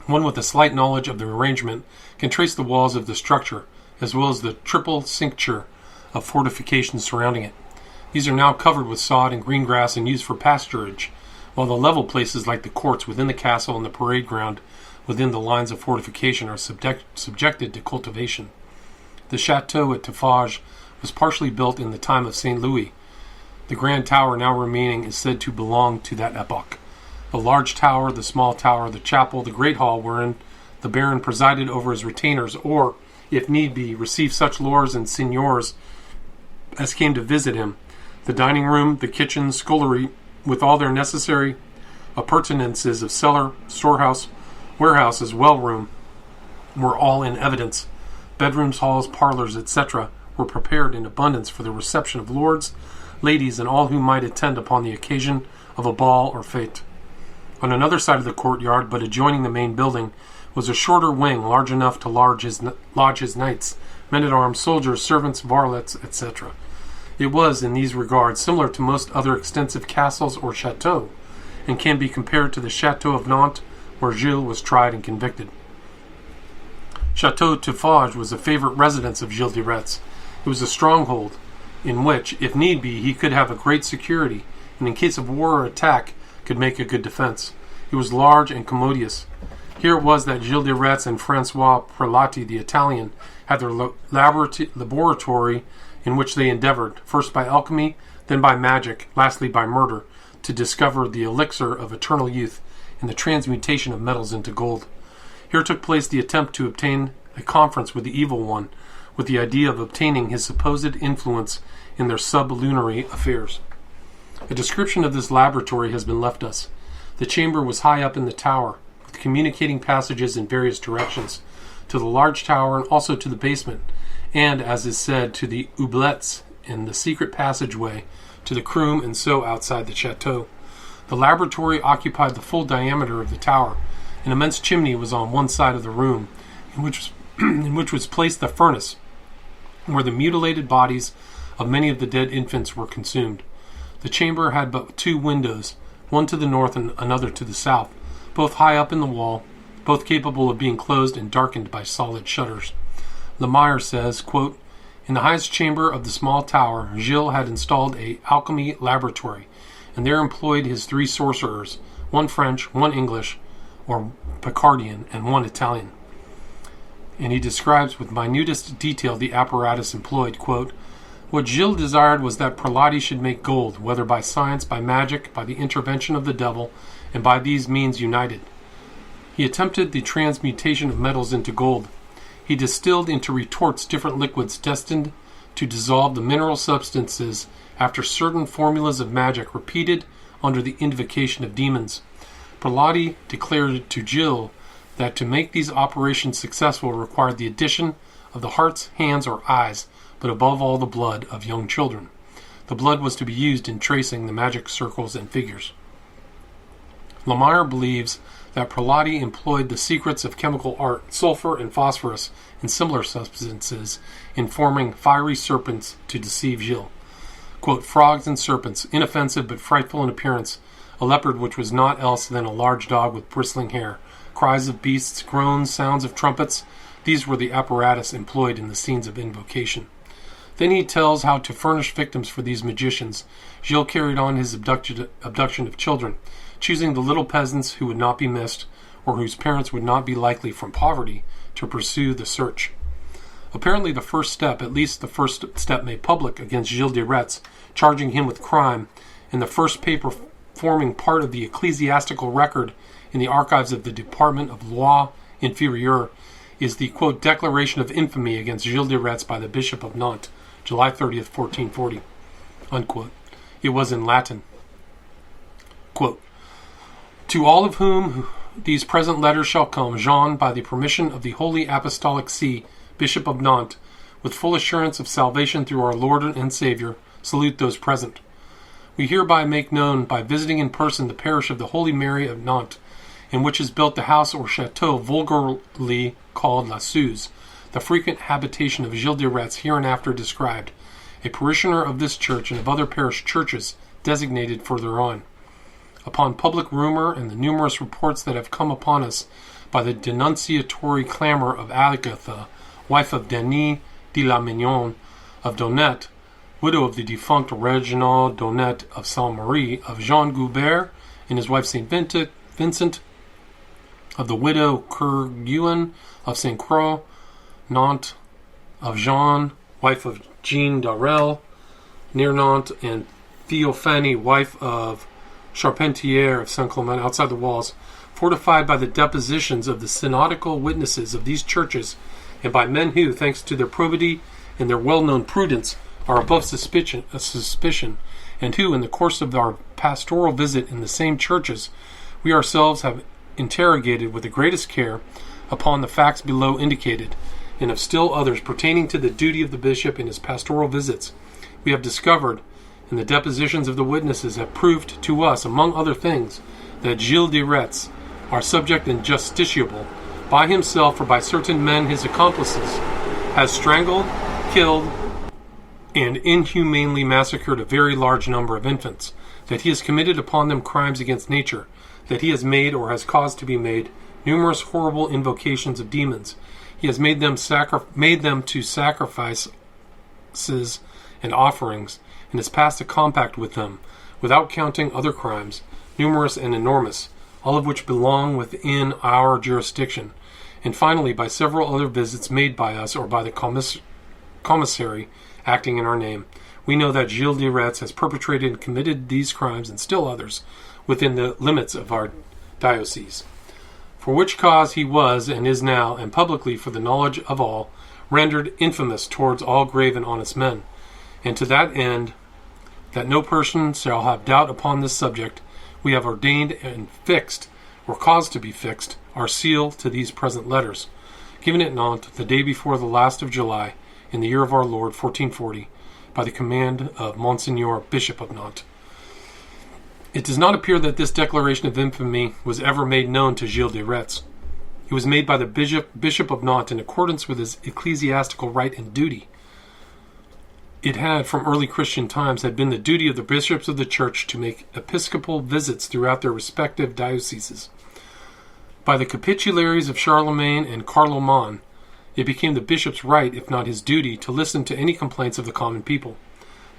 One with a slight knowledge of the arrangement can trace the walls of the structure, as well as the triple cincture of fortifications surrounding it. These are now covered with sod and green grass and used for pasturage, while the level places like the courts within the castle and the parade ground within the lines of fortification are subjected to cultivation. The chateau at Taffage was partially built in the time of St. Louis. The grand tower now remaining is said to belong to that epoch. The large tower, the small tower, the chapel, the great hall wherein the baron presided over his retainers, or, if need be, received such lords and seigneurs as came to visit him, the dining room, the kitchen, scullery, with all their necessary appurtenances of cellar, storehouse, warehouses, well-room, were all in evidence. Bedrooms, halls, parlors, etc., were prepared in abundance for the reception of lords, ladies, and all who might attend upon the occasion of a ball or fete. On another side of the courtyard, but adjoining the main building, was a shorter wing large enough to lodge his knights, men-at-arms, soldiers, servants, varlets, etc. It was, in these regards, similar to most other extensive castles or chateaux, and can be compared to the Chateau of Nantes, where Gilles was tried and convicted. Chateau Taffage was a favorite residence of Gilles de Rais. It was a stronghold, in which, if need be, he could have a great security, and in case of war or attack, could make a good defense. It was large and commodious. Here it was that Gilles de Rais and Francois Prelati, the Italian, had their laboratory in which they endeavored, first by alchemy, then by magic, lastly by murder, to discover the elixir of eternal youth and the transmutation of metals into gold. Here took place the attempt to obtain a conference with the Evil One, with the idea of obtaining his supposed influence in their sublunary affairs. A description of this laboratory has been left us. The chamber was high up in the tower, with communicating passages in various directions, to the large tower and also to the basement, and, as is said, to the oubliettes and the secret passageway to the Crum and so outside the chateau. The laboratory occupied the full diameter of the tower. An immense chimney was on one side of the room, in which was placed the furnace, where the mutilated bodies of many of the dead infants were consumed. The chamber had but 2 windows, one to the north and another to the south, both high up in the wall, both capable of being closed and darkened by solid shutters. Lemire says, quote, "In the highest chamber of the small tower, Gilles had installed a alchemy laboratory, and there employed his 3 sorcerers, 1 French, 1 English, or Picardian, and 1 Italian." And he describes with minutest detail the apparatus employed, quote, "What Gilles desired was that Prelati should make gold, whether by science, by magic, by the intervention of the devil, and by these means united. He attempted the transmutation of metals into gold. He distilled into retorts different liquids destined to dissolve the mineral substances after certain formulas of magic repeated under the invocation of demons. Prelati declared to Gilles that to make these operations successful required the addition of the hearts, hands, or eyes, but above all the blood of young children. The blood was to be used in tracing the magic circles and figures." Lemire believes that Prelati employed the secrets of chemical art, sulfur and phosphorus, and similar substances in forming fiery serpents to deceive Gilles. Quote, "Frogs and serpents, inoffensive but frightful in appearance, a leopard which was naught else than a large dog with bristling hair, cries of beasts, groans, sounds of trumpets, these were the apparatus employed in the scenes of invocation." Then he tells how to furnish victims for these magicians. Gilles carried on his abduction of children, choosing the little peasants who would not be missed, or whose parents would not be likely from poverty to pursue the search. Apparently the first step, at least the first step made public against Gilles de Rais, charging him with crime, and the first paper forming part of the ecclesiastical record in the archives of the Department of Loi Inférieure, is the, quote, "declaration of infamy against Gilles de Rais by the Bishop of Nantes, July 30th, 1440, unquote. It was in Latin. Quote, "To all of whom these present letters shall come, Jean, by the permission of the Holy Apostolic See, Bishop of Nantes, with full assurance of salvation through our Lord and Savior, salute those present. We hereby make known, by visiting in person the parish of the Holy Mary of Nantes, in which is built the house or chateau vulgarly called La Suze, the frequent habitation of Gilles de Rais hereinafter described, a parishioner of this church and of other parish churches designated further on. Upon public rumor and the numerous reports that have come upon us by the denunciatory clamor of Agatha, wife of Denis de la Mignon of Donnet, widow of the defunct Reginald Donnet of Saint-Marie, of Jean Goubert and his wife Saint Vincent, of the widow Kerguin of Saint Croix, Nantes, of Jean, wife of Jean Darel, near Nantes, and Theophanie, wife of Charpentier of Saint Clement, outside the walls, fortified by the depositions of the synodical witnesses of these churches, and by men who, thanks to their probity and their well-known prudence, are above suspicion, and who, in the course of our pastoral visit in the same churches, we ourselves have interrogated with the greatest care upon the facts below indicated, and of still others pertaining to the duty of the bishop in his pastoral visits, we have discovered, and the depositions of the witnesses have proved to us, among other things, that Gilles de Retz, our subject and justiciable, by himself or by certain men his accomplices, has strangled, killed, and inhumanely massacred a very large number of infants, that he has committed upon them crimes against nature, that he has made or has caused to be made numerous horrible invocations of demons. He has made them to sacrifices and offerings, and has passed a compact with them, without counting other crimes, numerous and enormous, all of which belong within our jurisdiction, and finally by several other visits made by us or by the commissary acting in our name, we know that Gilles de Retz has perpetrated and committed these crimes and still others within the limits of our diocese, for which cause he was, and is now, and publicly for the knowledge of all, rendered infamous towards all grave and honest men. And to that end, that no person shall have doubt upon this subject, we have ordained and fixed, or caused to be fixed, our seal to these present letters, given at Nantes the day before the last of July, in the year of our Lord 1440, by the command of Monseigneur Bishop of Nantes. It does not appear that this declaration of infamy was ever made known to Gilles de Rais. It was made by the Bishop of Nantes in accordance with his ecclesiastical right and duty. It had, from early Christian times, had been the duty of the bishops of the church to make episcopal visits throughout their respective dioceses. By the capitularies of Charlemagne and Carloman, it became the bishop's right, if not his duty, to listen to any complaints of the common people.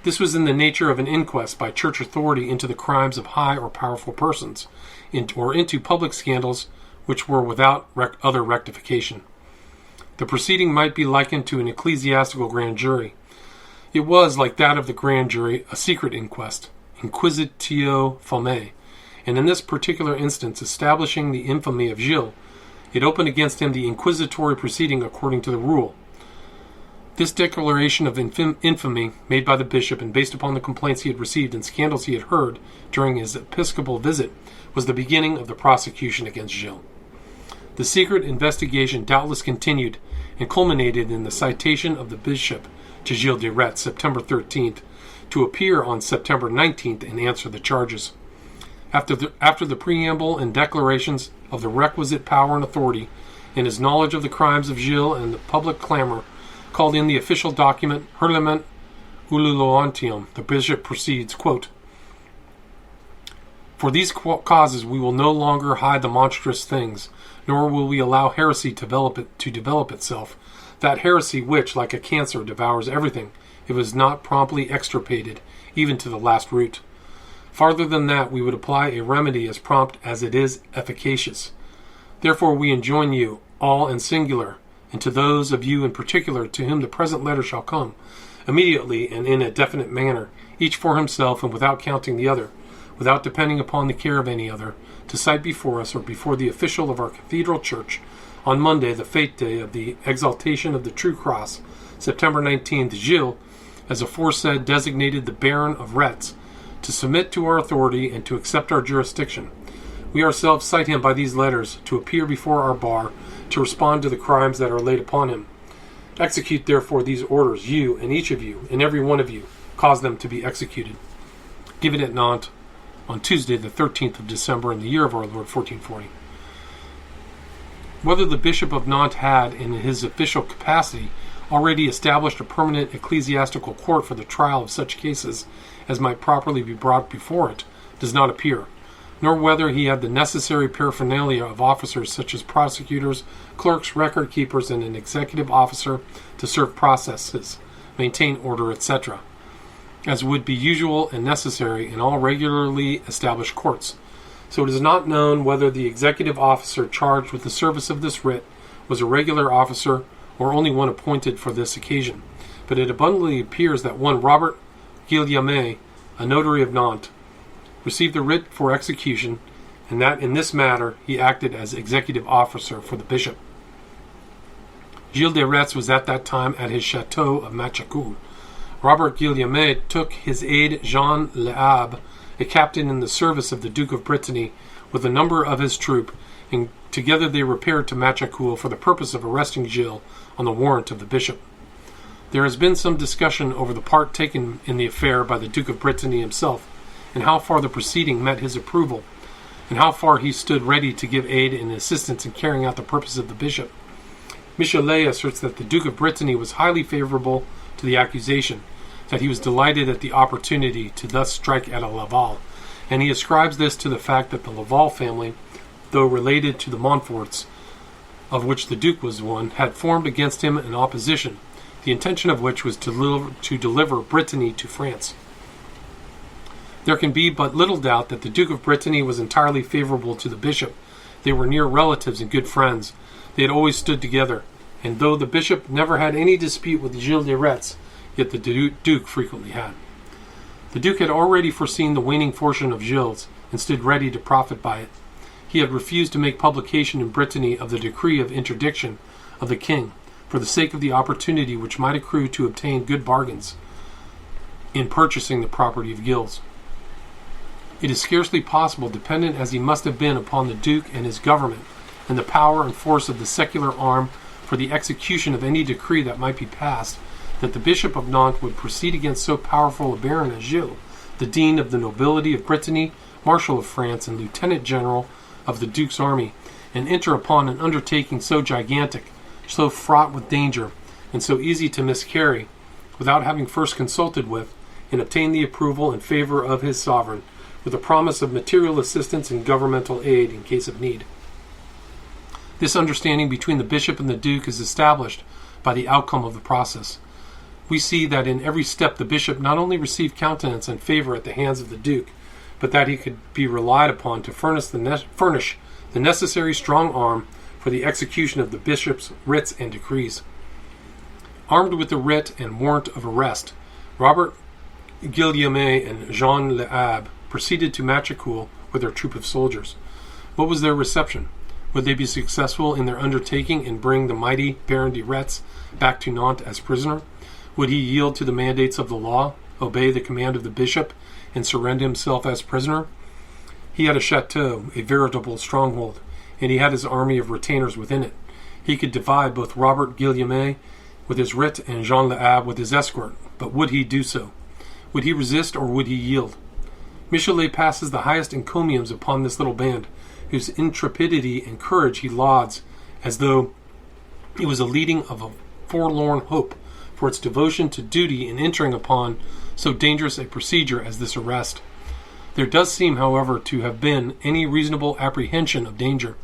This was in the nature of an inquest by church authority into the crimes of high or powerful persons, or into public scandals which were without other rectification. The proceeding might be likened to an ecclesiastical grand jury. It was, like that of the grand jury, a secret inquest, inquisitio famæ, and in this particular instance, establishing the infamy of Gilles, it opened against him the inquisitory proceeding according to the rule. This declaration of infamy, made by the bishop and based upon the complaints he had received and scandals he had heard during his episcopal visit, was the beginning of the prosecution against Gilles. The secret investigation doubtless continued and culminated in the citation of the bishop to Gilles de Rais, September 13th, to appear on September 19th and answer the charges. After the preamble and declarations of the requisite power and authority, and his knowledge of the crimes of Gilles and the public clamor, called in the official document Hurlement Ululoantium, the bishop proceeds, quote, "For these causes we will no longer hide the monstrous things, nor will we allow heresy to develop itself, that heresy which, like a cancer, devours everything, if it is not promptly extirpated, even to the last root. Farther than that, we would apply a remedy as prompt as it is efficacious. Therefore we enjoin you, all in singular, and to those of you in particular to whom the present letter shall come, immediately and in a definite manner, each for himself and without counting the other, without depending upon the care of any other, to cite before us or before the official of our cathedral church, on Monday, the fete day of the exaltation of the true cross, September 19th, Gilles, as aforesaid, designated the Baron of Retz, to submit to our authority and to accept our jurisdiction. We ourselves cite him by these letters to appear before our bar, to respond to the crimes that are laid upon him. Execute therefore these orders, you and each of you, and every one of you, cause them to be executed. Given at Nantes on Tuesday, the 13th of December, in the year of our Lord 1440. Whether the Bishop of Nantes had, in his official capacity, already established a permanent ecclesiastical court for the trial of such cases as might properly be brought before it, does not appear, nor whether he had the necessary paraphernalia of officers such as prosecutors, clerks, record keepers, and an executive officer to serve processes, maintain order, etc., as would be usual and necessary in all regularly established courts. So it is not known whether the executive officer charged with the service of this writ was a regular officer or only one appointed for this occasion, but it abundantly appears that one Robert Guillaume, a notary of Nantes, received the writ for execution, and that in this matter he acted as executive officer for the bishop. Gilles de Rais was at that time at his chateau of Machacoul. Robert Guillaume took his aide Jean L'Abbe, a captain in the service of the Duke of Brittany, with a number of his troop, and together they repaired to Machacoul for the purpose of arresting Gilles on the warrant of the bishop. There has been some discussion over the part taken in the affair by the Duke of Brittany himself, and how far the proceeding met his approval, and how far he stood ready to give aid and assistance in carrying out the purpose of the bishop. Michelet asserts that the Duke of Brittany was highly favorable to the accusation, that he was delighted at the opportunity to thus strike at a Laval, and he ascribes this to the fact that the Laval family, though related to the Montforts, of which the Duke was one, had formed against him an opposition, the intention of which was to deliver Brittany to France. There can be but little doubt that the Duke of Brittany was entirely favorable to the bishop. They were near relatives and good friends. They had always stood together, and though the bishop never had any dispute with Gilles de Rais, yet the Duke frequently had. The Duke had already foreseen the waning fortune of Gilles, and stood ready to profit by it. He had refused to make publication in Brittany of the decree of interdiction of the king, for the sake of the opportunity which might accrue to obtain good bargains in purchasing the property of Gilles. It is scarcely possible, dependent as he must have been upon the Duke and his government, and the power and force of the secular arm for the execution of any decree that might be passed, that the Bishop of Nantes would proceed against so powerful a baron as Gilles, the Dean of the nobility of Brittany, Marshal of France, and Lieutenant General of the Duke's army, and enter upon an undertaking so gigantic, so fraught with danger, and so easy to miscarry, without having first consulted with, and obtained the approval and favor of his sovereign, with a promise of material assistance and governmental aid in case of need. This understanding between the bishop and the duke is established by the outcome of the process. We see that in every step the bishop not only received countenance and favor at the hands of the duke, but that he could be relied upon to furnish the necessary strong arm for the execution of the bishop's writs and decrees. Armed with the writ and warrant of arrest, Robert Guillaume and Jean Le Abbe proceeded to Machecoul with their troop of soldiers. What was their reception? Would they be successful in their undertaking and bring the mighty Baron de Retz back to Nantes as prisoner? Would he yield to the mandates of the law, obey the command of the bishop, and surrender himself as prisoner? He had a chateau, a veritable stronghold, and he had his army of retainers within it. He could divide both Robert Guillaume with his writ and Jean Le Abbe with his escort, but would he do so? Would he resist or would he yield? Michelet passes the highest encomiums upon this little band, whose intrepidity and courage he lauds as though it was a leading of a forlorn hope for its devotion to duty in entering upon so dangerous a procedure as this arrest. There does seem, however, to have been any reasonable apprehension of danger.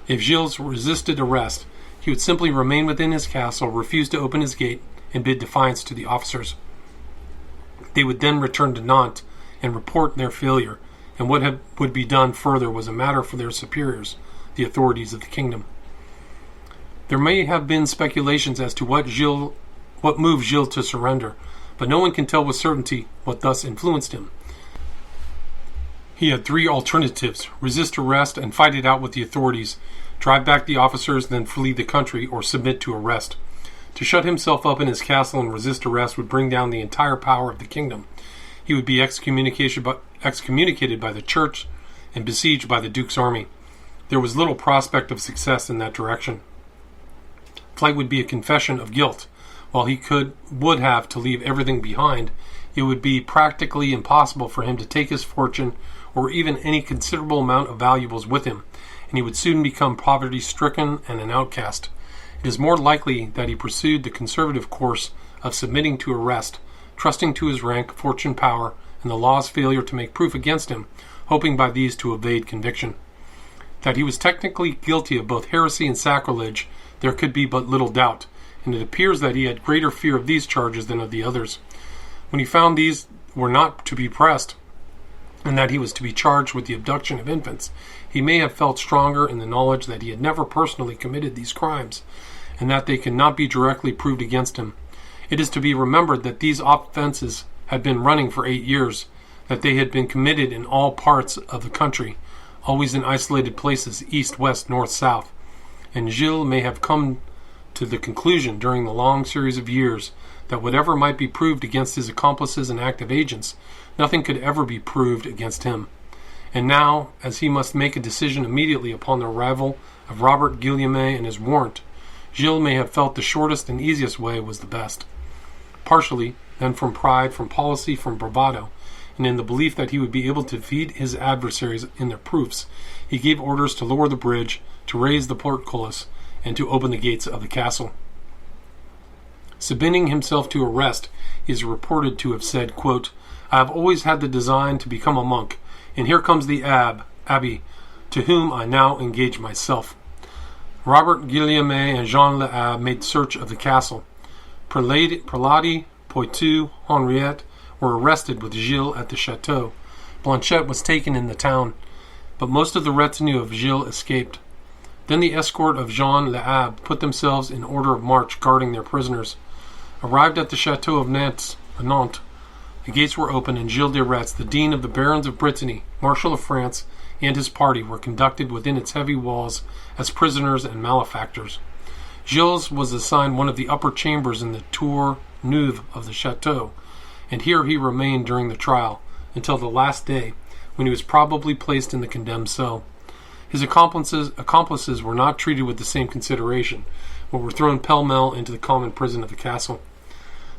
If Gilles resisted arrest, he would simply remain within his castle, refuse to open his gate, and bid defiance to the officers. They would then return to Nantes and report their failure, and what would be done further was a matter for their superiors, the authorities of the kingdom. There may have been speculations as to what moved Gilles to surrender, but no one can tell with certainty what thus influenced him. He had three alternatives: resist arrest and fight it out with the authorities, drive back the officers, then flee the country, or submit to arrest. To shut himself up in his castle and resist arrest would bring down the entire power of the kingdom. He would be excommunicated by the church and besieged by the Duke's army. There was little prospect of success in that direction. Flight would be a confession of guilt. While he would have to leave everything behind, it would be practically impossible for him to take his fortune or even any considerable amount of valuables with him, and he would soon become poverty-stricken and an outcast. It is more likely that he pursued the conservative course of submitting to arrest, trusting to his rank, fortune, power, and the law's failure to make proof against him, hoping by these to evade conviction. That he was technically guilty of both heresy and sacrilege there could be but little doubt, and it appears that he had greater fear of these charges than of the others. When he found these were not to be pressed, and that he was to be charged with the abduction of infants, he may have felt stronger in the knowledge that he had never personally committed these crimes, and that they could not be directly proved against him. It is to be remembered that these offenses had been running for 8 years, that they had been committed in all parts of the country, always in isolated places, east, west, north, south, and Gilles may have come to the conclusion during the long series of years that whatever might be proved against his accomplices and active agents, nothing could ever be proved against him. And now, as he must make a decision immediately upon the arrival of Robert Guillaume and his warrant, Gilles may have felt the shortest and easiest way was the best. Partially, then from pride, from policy, from bravado, and in the belief that he would be able to defeat his adversaries in their proofs, he gave orders to lower the bridge, to raise the portcullis, and to open the gates of the castle. Submitting himself to arrest, he is reported to have said, quote, "I have always had the design to become a monk, and here comes the abbé, to whom I now engage myself." Robert Guillaume and Jean Le Abbe made search of the castle. Prelati, Poitou, Henriette were arrested with Gilles at the chateau. Blanchette was taken in the town, but most of the retinue of Gilles escaped. Then the escort of Jean Le Abbe put themselves in order of march, guarding their prisoners. Arrived at the chateau of Nantes, the gates were open, and Gilles de Rais, the Dean of the Barons of Brittany, Marshal of France, and his party were conducted within its heavy walls as prisoners and malefactors. Gilles was assigned one of the upper chambers in the Tour Neuve of the chateau, and here he remained during the trial, until the last day, when he was probably placed in the condemned cell. His accomplices were not treated with the same consideration, but were thrown pell-mell into the common prison of the castle.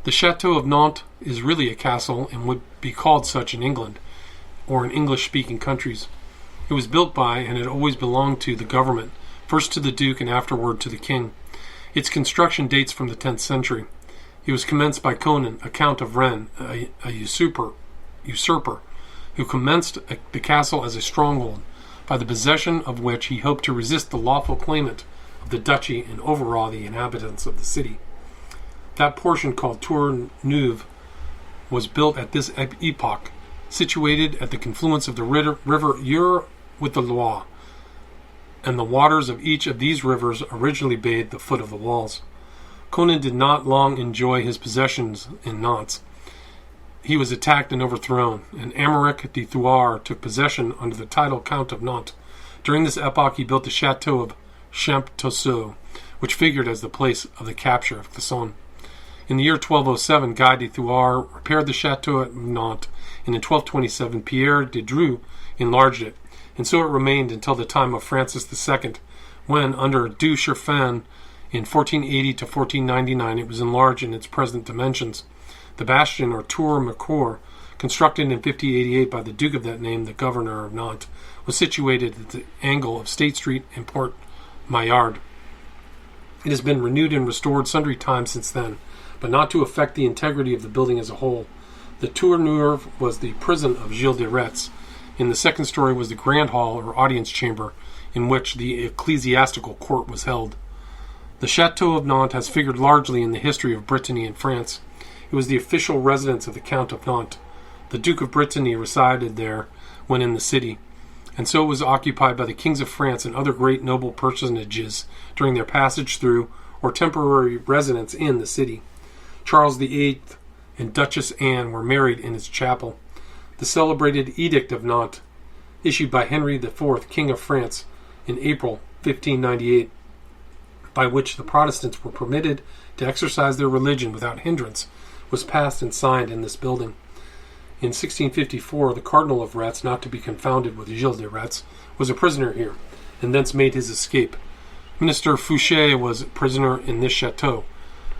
The Chateau of Nantes is really a castle and would be called such in England, or in English-speaking countries. It was built by, and had always belonged to, the government, first to the Duke and afterward to the King. Its construction dates from the 10th century. It was commenced by Conan, a Count of Rennes, a usurper, who commenced the castle as a stronghold, by the possession of which he hoped to resist the lawful claimant of the duchy and overawe the inhabitants of the city. That portion called Tour Neuve was built at this epoch, situated at the confluence of the river Eure with the Loire, and the waters of each of these rivers originally bathed the foot of the walls. Conan did not long enjoy his possessions in Nantes. He was attacked and overthrown, and Aymeric de Thouars took possession under the title Count of Nantes. During this epoch he built the Chateau of Champtoceau, which figured as the place of the capture of Clisson. In the year 1207, Guy de Thouars repaired the Chateau at Nantes, and in 1227 Pierre de Dreux enlarged it, and so it remained until the time of Francis II, when, under Du Cherfan, in 1480 to 1499, it was enlarged in its present dimensions. The bastion, or Tour Mercoeur, constructed in 1588 by the Duke of that name, the governor of Nantes, was situated at the angle of State Street and Port Maillard. It has been renewed and restored sundry times since then, but not to affect the integrity of the building as a whole. The Tour Neuve was the prison of Gilles de Rais. In the second story was the Grand Hall, or audience chamber, in which the ecclesiastical court was held. The Chateau of Nantes has figured largely in the history of Brittany and France. It was the official residence of the Count of Nantes. The Duke of Brittany resided there when in the city, and so it was occupied by the kings of France and other great noble personages during their passage through or temporary residence in the city. Charles VIII and Duchess Anne were married in its chapel. The celebrated Edict of Nantes, issued by Henry IV, King of France, in April 1598, by which the Protestants were permitted to exercise their religion without hindrance, was passed and signed in this building. In 1654, the Cardinal of Retz, not to be confounded with Gilles de Rais, was a prisoner here, and thence made his escape. Minister Fouché was a prisoner in this chateau.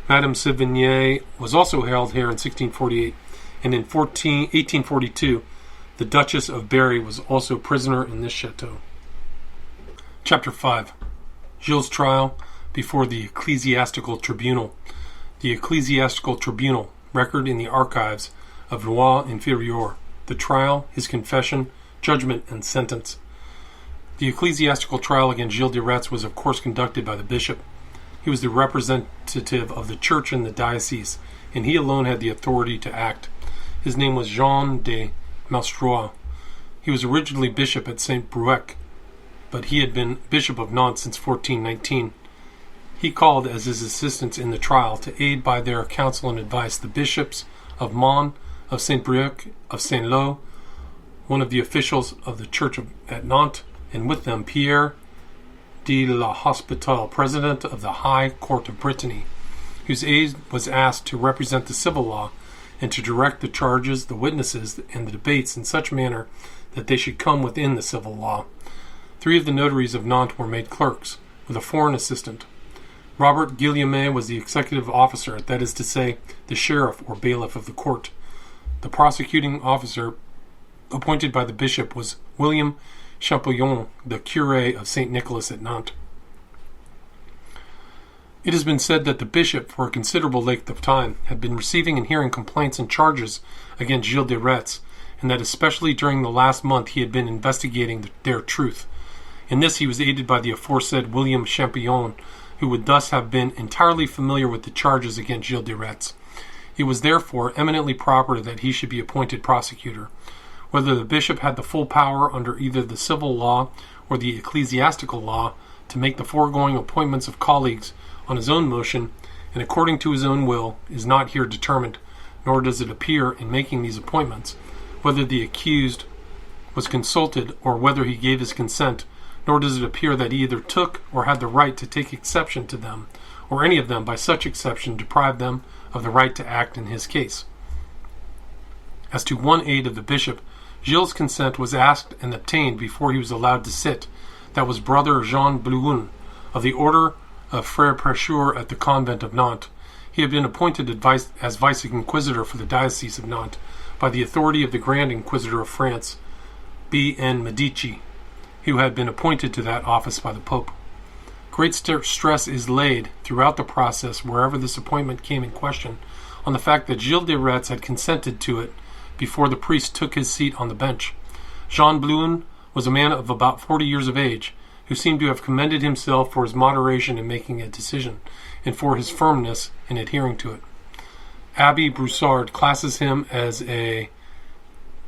Madame Sévigné was also held here in 1648, and in 1842, the Duchess of Berry was also prisoner in this chateau. Chapter 5. Gilles' trial before the Ecclesiastical Tribunal. The Ecclesiastical Tribunal, record in the archives of Loi Inférieure. The trial, his confession, judgment, and sentence. The ecclesiastical trial against Gilles de Rais was of course conducted by the bishop. He was the representative of the church in the diocese, and he alone had the authority to act. His name was Jean de Malstroit. He was originally bishop at Saint Brouec, but he had been bishop of Nantes since 1419. He called as his assistants in the trial, to aid by their counsel and advice, the bishops of Mons, of Saint Brouec, of Saint Lô, one of the officials of the church at Nantes, and with them Pierre de la Hospital, president of the High Court of Brittany, whose aid was asked to represent the civil law and to direct the charges, the witnesses, and the debates in such manner that they should come within the civil law. 3 of the notaries of Nantes were made clerks, with a foreign assistant. Robert Guillaume was the executive officer, that is to say, the sheriff or bailiff of the court. The prosecuting officer appointed by the bishop was William Champollion, the curé of St. Nicholas at Nantes. It has been said that the bishop, for a considerable length of time, had been receiving and hearing complaints and charges against Gilles de Rais, and that especially during the last month he had been investigating their truth. In this he was aided by the aforesaid William Champollion, who would thus have been entirely familiar with the charges against Gilles de Rais. It was therefore eminently proper that he should be appointed prosecutor. Whether the bishop had the full power under either the civil law or the ecclesiastical law to make the foregoing appointments of colleagues on his own motion and according to his own will is not here determined, nor does it appear in making these appointments whether the accused was consulted or whether he gave his consent, nor does it appear that he either took or had the right to take exception to them, or any of them by such exception deprived them of the right to act in his case. As to one aide of the bishop, Gilles' consent was asked and obtained before he was allowed to sit. That was Brother Jean Blouin, of the order of Frères Prêcheurs at the convent of Nantes. He had been appointed as vice-inquisitor for the diocese of Nantes by the authority of the Grand Inquisitor of France, B.N. Medici, who had been appointed to that office by the Pope. Great stress is laid throughout the process, wherever this appointment came in question, on the fact that Gilles de Rais had consented to it before the priest took his seat on the bench. Jean Blouin was a man of about 40 years of age, who seemed to have commended himself for his moderation in making a decision, and for his firmness in adhering to it. Abbé Broussard classes him as a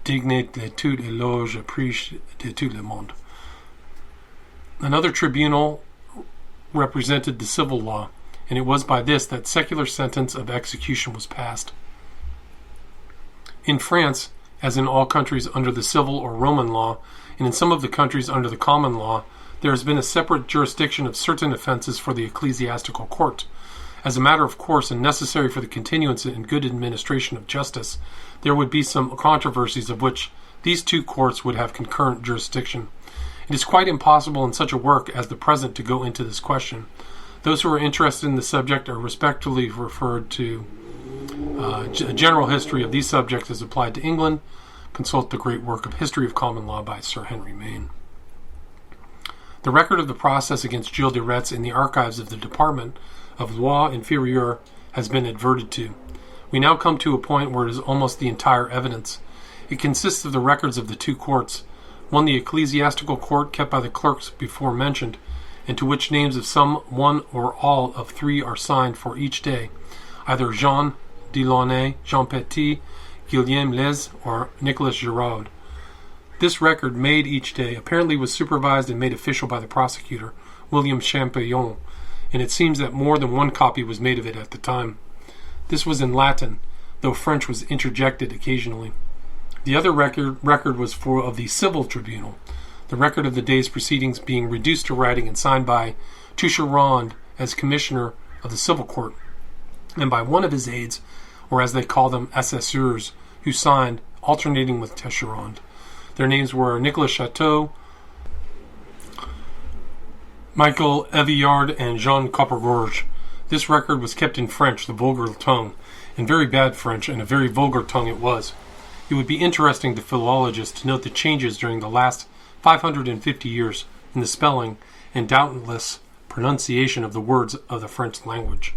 digne de tout éloge appris de tout le monde. Another tribunal represented the civil law, and it was by this that secular sentence of execution was passed. In France, as in all countries under the civil or Roman law, and in some of the countries under the common law, there has been a separate jurisdiction of certain offenses for the ecclesiastical court. As a matter of course and necessary for the continuance and good administration of justice, there would be some controversies of which these two courts would have concurrent jurisdiction. It is quite impossible in such a work as the present to go into this question. Those who are interested in the subject are respectfully referred to a general history of these subjects as applied to England. Consult the great work of History of Common Law by Sir Henry Maine. The record of the process against Gilles de Rais in the archives of the Department of Loi Inférieure has been adverted to. We now come to a point where it is almost the entire evidence. It consists of the records of the two courts, one the ecclesiastical court kept by the clerks before mentioned, and to which names of some one or all of three are signed for each day, either Jean Delaunay, Jean Petit, Guillaume Les, or Nicolas Giraud. This record, made each day, apparently was supervised and made official by the prosecutor, William Champollion, and it seems that more than one copy was made of it at the time. This was in Latin, though French was interjected occasionally. The other record was of the civil tribunal, the record of the day's proceedings being reduced to writing and signed by Toucheronde as commissioner of the civil court, and by one of his aides, or as they call them, assesseurs, who signed, alternating with Toucheronde. Their names were Nicolas Chateau, Michael Evillard, and Jean Coppergorge. This record was kept in French, the vulgar tongue, in very bad French, and a very vulgar tongue it was. It would be interesting to philologists to note the changes during the last 550 years in the spelling and doubtless pronunciation of the words of the French language.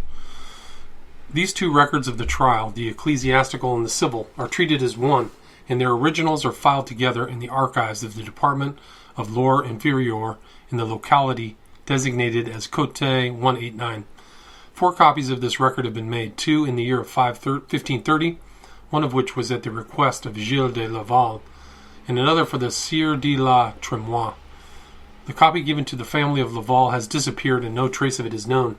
These two records of the trial, the ecclesiastical and the civil, are treated as one, and their originals are filed together in the archives of the Department of Loire Inférieure in the locality designated as Côte 189. 4 copies of this record have been made, 2 in the year of 1530, one of which was at the request of Gilles de Laval, and another for the Sieur de la Tremois. The copy given to the family of Laval has disappeared and no trace of it is known.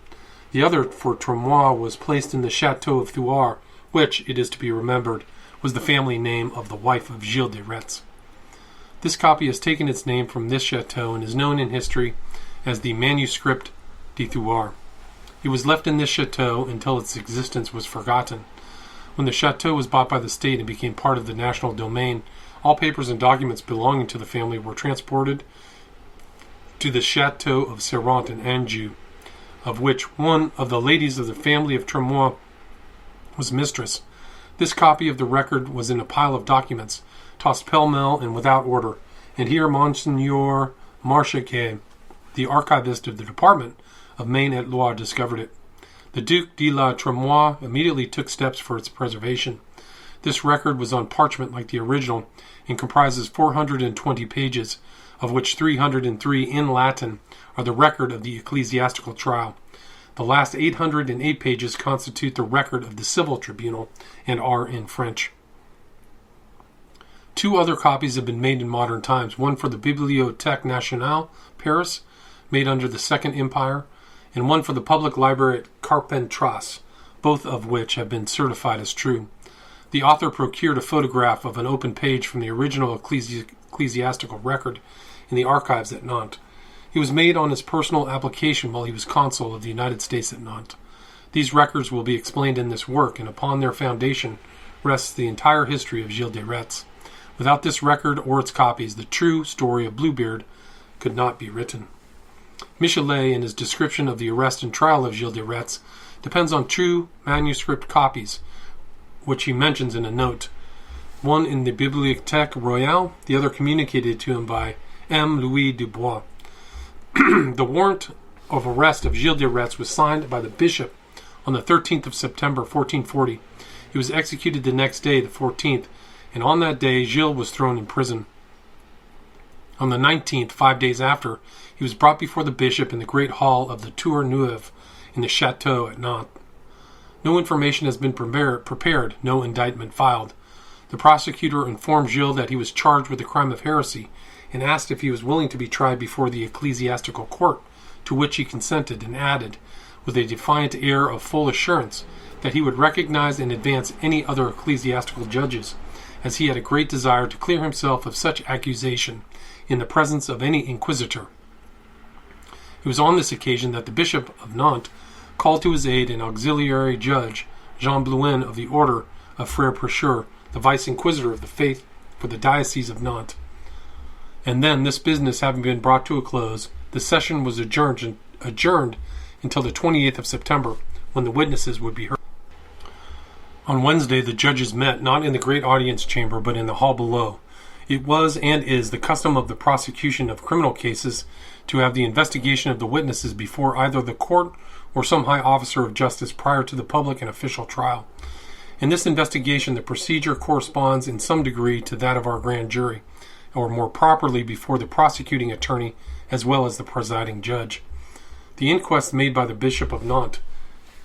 The other for Tremois was placed in the Chateau of Thouars, which, it is to be remembered, was the family name of the wife of Gilles de Retz. This copy has taken its name from this chateau and is known in history as the Manuscript de Thouars. It was left in this chateau until its existence was forgotten. When the chateau was bought by the state and became part of the national domain, all papers and documents belonging to the family were transported to the Chateau of Serrant in Anjou, of which one of the ladies of the family of Tremois was mistress. This copy of the record was in a pile of documents, tossed pell-mell and without order, and here Monseigneur Marchequet, the archivist of the Department of Maine-et-Loire, discovered it. The Duc de la Tremois immediately took steps for its preservation. This record was on parchment like the original and comprises 420 pages, of which 303 in Latin are the record of the ecclesiastical trial. The last 808 pages constitute the record of the civil tribunal and are in French. 2 other copies have been made in modern times, one for the Bibliothèque Nationale, Paris, made under the Second Empire, and one for the public library at Carpentras, both of which have been certified as true. The author procured a photograph of an open page from the original ecclesiastical record in the archives at Nantes. It was made on his personal application while he was consul of the United States at Nantes. These records will be explained in this work, and upon their foundation rests the entire history of Gilles de Rais. Without this record or its copies, the true story of Bluebeard could not be written. Michelet, in his description of the arrest and trial of Gilles de Rais, depends on two manuscript copies, which he mentions in a note, one in the Bibliothèque Royale, the other communicated to him by M. Louis Dubois. The warrant of arrest of Gilles de Rais was signed by the bishop on the 13th of September, 1440. He was executed the next day, the 14th, and on that day Gilles was thrown in prison. On the 19th, 5 days after, he was brought before the bishop in the great hall of the Tour Neuve in the chateau at Nantes. No information has been prepared, no indictment filed. The prosecutor informed Gilles that he was charged with the crime of heresy and asked if he was willing to be tried before the ecclesiastical court, to which he consented, and added, with a defiant air of full assurance, that he would recognize and advance any other ecclesiastical judges, as he had a great desire to clear himself of such accusation in the presence of any inquisitor. It was on this occasion that the Bishop of Nantes called to his aid an auxiliary judge, Jean Blouin of the Order of Frere Prêcheurs, the Vice Inquisitor of the Faith for the Diocese of Nantes. And then, this business having been brought to a close, the session was adjourned until the 28th of September, when the witnesses would be heard. On Wednesday, the judges met, not in the great audience chamber, but in the hall below. It was and is the custom of the prosecution of criminal cases to have the investigation of the witnesses before either the court or some high officer of justice prior to the public and official trial. In this investigation, the procedure corresponds in some degree to that of our grand jury, or more properly before the prosecuting attorney as well as the presiding judge. The inquest made by the Bishop of Nantes,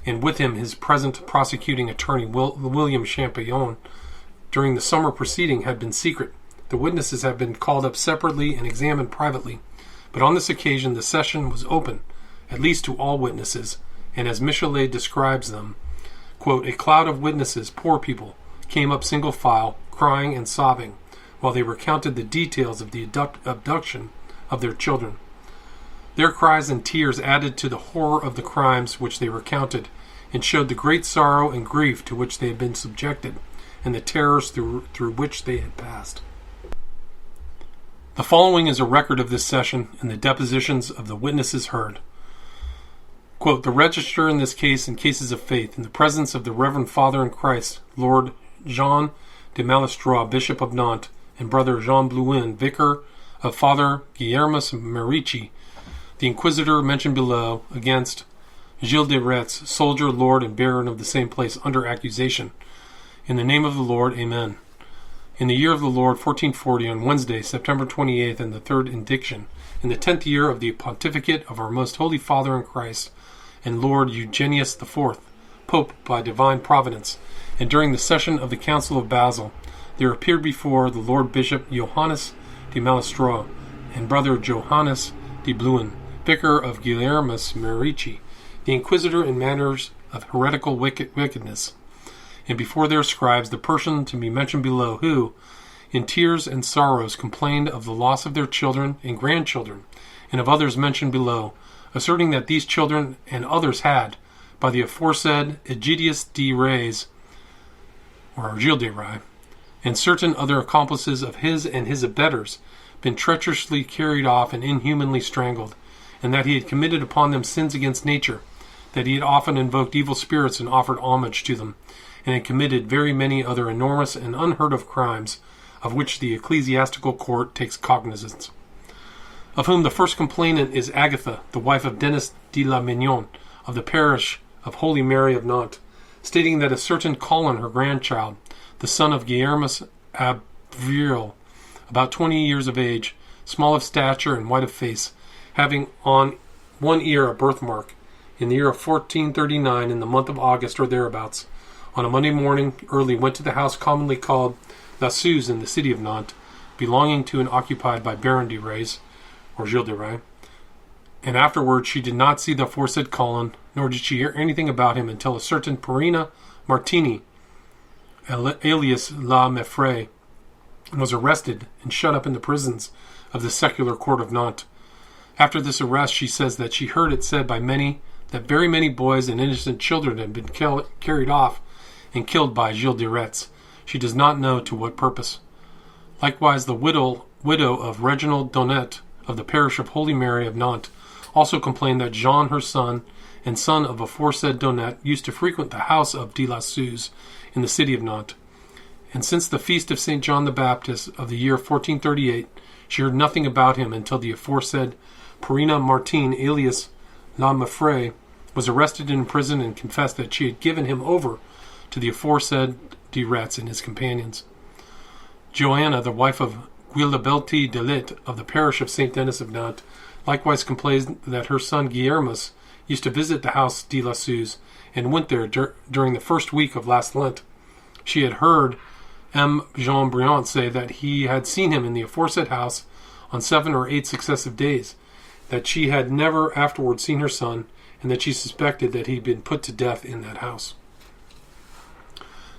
and with him his present prosecuting attorney, William Champollion, during the summer proceeding had been secret. The witnesses have been called up separately and examined privately, but on this occasion the session was open, at least to all witnesses, and as Michelet describes them, quote, "A cloud of witnesses, poor people, came up single file, crying and sobbing, while they recounted the details of the abduction of their children. Their cries and tears added to the horror of the crimes which they recounted, and showed the great sorrow and grief to which they had been subjected, and the terrors through which they had passed." The following is a record of this session and the depositions of the witnesses heard. Quote, "The register in this case and cases of faith, in the presence of the Reverend Father in Christ, Lord Jean de Malestroit, Bishop of Nantes, and Brother Jean Blouin, Vicar of Father Guillermus Marici, the Inquisitor mentioned below, against Gilles de Rais, soldier, lord, and baron of the same place, under accusation. In the name of the Lord, Amen. In the year of the Lord, 1440, on Wednesday, September 28th, and the third indiction, in the 10th year of the pontificate of our most holy Father in Christ, and Lord Eugenius IV, Pope by divine providence, and during the session of the Council of Basel, there appeared before the Lord Bishop Johannes de Malestroit and Brother Johannes de Blouin, Vicar of Guillermus Marici, the Inquisitor in matters of heretical wickedness, and before their scribes the person to be mentioned below, who, in tears and sorrows, complained of the loss of their children and grandchildren, and of others mentioned below, asserting that these children and others had, by the aforesaid Gilles de Rais, or Gilles de Rais, and certain other accomplices of his and his abettors, been treacherously carried off and inhumanly strangled, and that he had committed upon them sins against nature, that he had often invoked evil spirits and offered homage to them, and had committed very many other enormous and unheard of crimes, of which the ecclesiastical court takes cognizance. Of whom the first complainant is Agatha, the wife of Denis de la Mignon, of the parish of Holy Mary of Nantes, stating that a certain Colin, her grandchild, the son of Guillermus Avril, about 20 years of age, small of stature and white of face, having on one ear a birthmark, in the year of 1439, in the month of August or thereabouts, on a Monday morning early went to the house commonly called La Suze in the city of Nantes, belonging to and occupied by Baron de Rais, or Gilles de Rais, and afterwards she did not see the aforesaid Colin, nor did she hear anything about him until a certain Perina Martini, alias La Meffray, and was arrested and shut up in the prisons of the secular court of Nantes. After this arrest, she says that she heard it said by many that very many boys and innocent children had been carried off and killed by Gilles de Rais. She does not know to what purpose. Likewise, the widow of Reginald Donnet of the parish of Holy Mary of Nantes also complained that Jean, her son, and son of aforesaid Donnet, used to frequent the house of de la Suze in the city of Nantes. And since the feast of St. John the Baptist of the year 1438, she heard nothing about him until the aforesaid Perrina Martin, alias La Meffray, was arrested and imprisoned and confessed that she had given him over to the aforesaid de Retz and his companions. Joanna, the wife of Guillebelti de Lit of the parish of St. Denis of Nantes, likewise complains that her son Guillermus used to visit the house de la Suze and went there during the first week of last Lent. She had heard M. Jean Briant say that he had seen him in the aforesaid house on 7 or 8 successive days, that she had never afterwards seen her son, and that she suspected that he had been put to death in that house.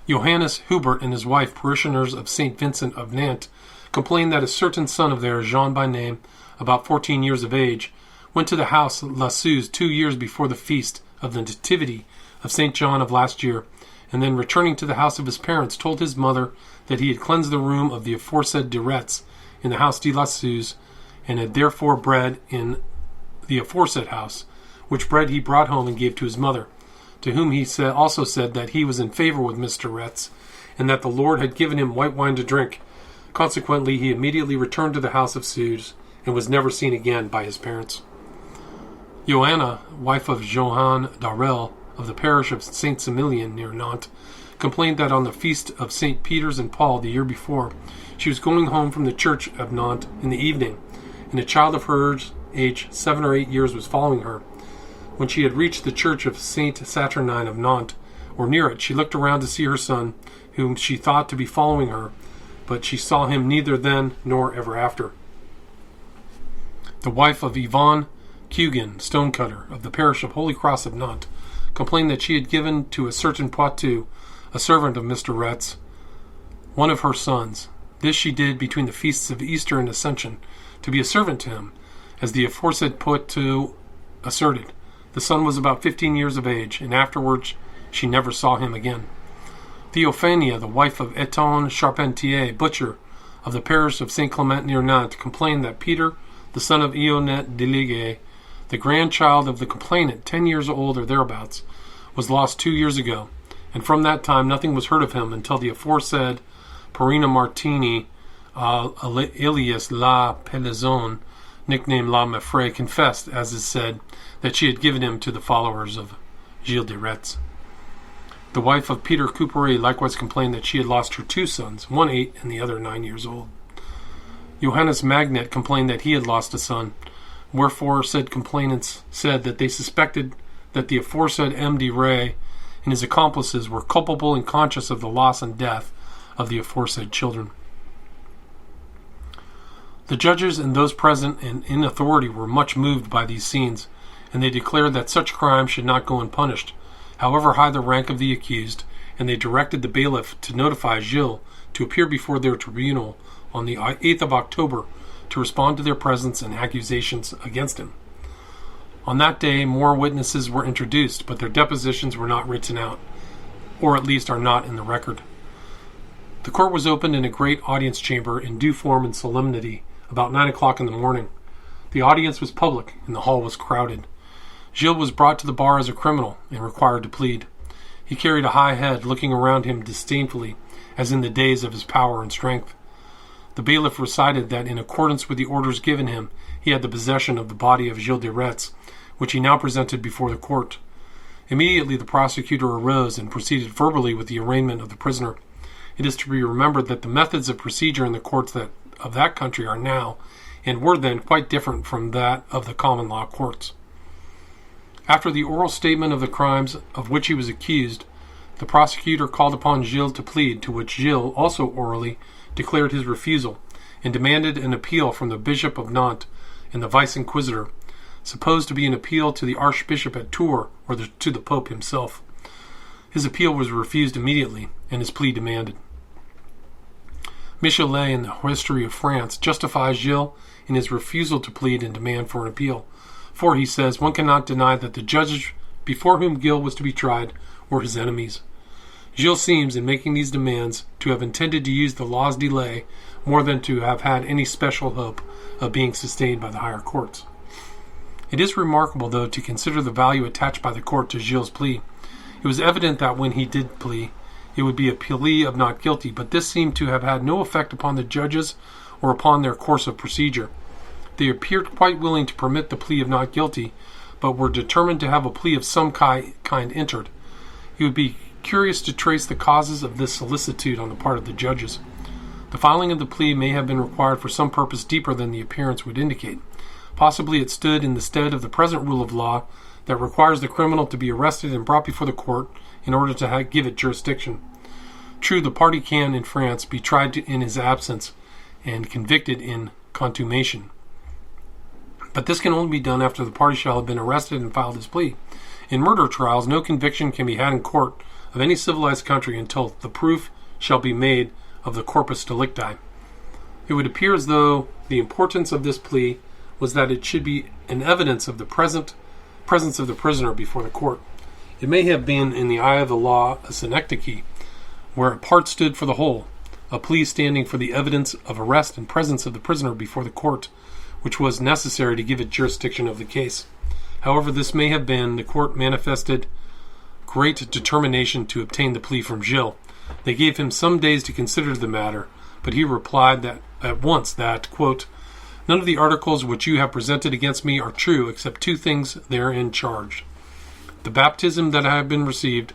Johannes Hubert and his wife, parishioners of St. Vincent of Nantes, complained that a certain son of theirs, Jean by name, about 14 years of age, went to the house La Suze 2 years before the feast of the Nativity of St. John of last year, and then returning to the house of his parents, told his mother that he had cleansed the room of the aforesaid de Retz in the house de la Suze, and had therefore bread in the aforesaid house, which bread he brought home and gave to his mother, to whom he also said that he was in favor with Mr. Retz, and that the Lord had given him white wine to drink. Consequently, he immediately returned to the house of Suze, and was never seen again by his parents. Joanna, wife of Johann Darel of the parish of St. Similian near Nantes, complained that on the feast of St. Peter's and Paul the year before, she was going home from the church of Nantes in the evening, and a child of hers, aged 7 or 8 years, was following her. When she had reached the church of St. Saturnine of Nantes, or near it, she looked around to see her son, whom she thought to be following her, but she saw him neither then nor ever after. The wife of Yvonne Cugin, stonecutter, of the parish of Holy Cross of Nantes, complained that she had given to a certain Poitou, a servant of Mr. Retz, one of her sons. This she did between the feasts of Easter and Ascension, to be a servant to him, as the aforesaid Poitou asserted. The son was about 15 years of age, and afterwards she never saw him again. Theophania, the wife of Etienne Charpentier, butcher, of the parish of St. Clement near Nantes, complained that Peter, the son of Ionette Deligue, the grandchild of the complainant, 10 years old or thereabouts, was lost 2 years ago, and from that time nothing was heard of him until the aforesaid Perrina Martini, alias La Pelaison, nicknamed La Meffray, confessed, as is said, that she had given him to the followers of Gilles de Rais. The wife of Peter Coupery likewise complained that she had lost her 2 sons, one 8 and the other 9 years old. Johannes Magnet complained that he had lost a son, wherefore said complainants said that they suspected that the aforesaid M. de Rais and his accomplices were culpable and conscious of the loss and death of the aforesaid children. The judges and those present and in authority were much moved by these scenes, and they declared that such crimes should not go unpunished, however high the rank of the accused, and they directed the bailiff to notify Gilles to appear before their tribunal on the 8th of October to respond to their presence and accusations against him. On that day, more witnesses were introduced, but their depositions were not written out, or at least are not in the record. The court was opened in a great audience chamber in due form and solemnity about 9 o'clock in the morning. The audience was public, and the hall was crowded. Gilles was brought to the bar as a criminal and required to plead. He carried a high head, looking around him disdainfully, as in the days of his power and strength. The bailiff recited that in accordance with the orders given him, he had the possession of the body of Gilles de Rais, which he now presented before the court. Immediately the prosecutor arose and proceeded verbally with the arraignment of the prisoner. It is to be remembered that the methods of procedure in the courts of that country are now, and were then, quite different from that of the common law courts. After the oral statement of the crimes of which he was accused, the prosecutor called upon Gilles to plead, to which Gilles also orally declared his refusal, and demanded an appeal from the Bishop of Nantes and the Vice-Inquisitor, supposed to be an appeal to the Archbishop at Tours or to the Pope himself. His appeal was refused immediately, and his plea demanded. Michelet, in the History of France, justifies Gilles in his refusal to plead and demand for an appeal. For, he says, one cannot deny that the judges before whom Gilles was to be tried were his enemies. Gilles seems, in making these demands, to have intended to use the law's delay more than to have had any special hope of being sustained by the higher courts. It is remarkable, though, to consider the value attached by the court to Gilles' plea. It was evident that when he did plea, it would be a plea of not guilty, but this seemed to have had no effect upon the judges or upon their course of procedure. They appeared quite willing to permit the plea of not guilty, but were determined to have a plea of some kind entered. It would be curious to trace the causes of this solicitude on the part of the judges. The filing of the plea may have been required for some purpose deeper than the appearance would indicate. Possibly it stood in the stead of the present rule of law that requires the criminal to be arrested and brought before the court in order to give it jurisdiction. True, the party can, in France, be tried in his absence and convicted in contumacion. But this can only be done after the party shall have been arrested and filed his plea. In murder trials, no conviction can be had in court of any civilized country until the proof shall be made of the corpus delicti. It would appear as though the importance of this plea was that it should be an evidence of the presence of the prisoner before the court. It may have been, in the eye of the law, a synecdoche, where a part stood for the whole, a plea standing for the evidence of arrest and presence of the prisoner before the court, which was necessary to give it jurisdiction of the case. However this may have been, the court manifested great determination to obtain the plea from Gilles. They gave him some days to consider the matter, but he replied that at once that, quote, "None of the articles which you have presented against me are true, except two things therein charged: the baptism that I have been received,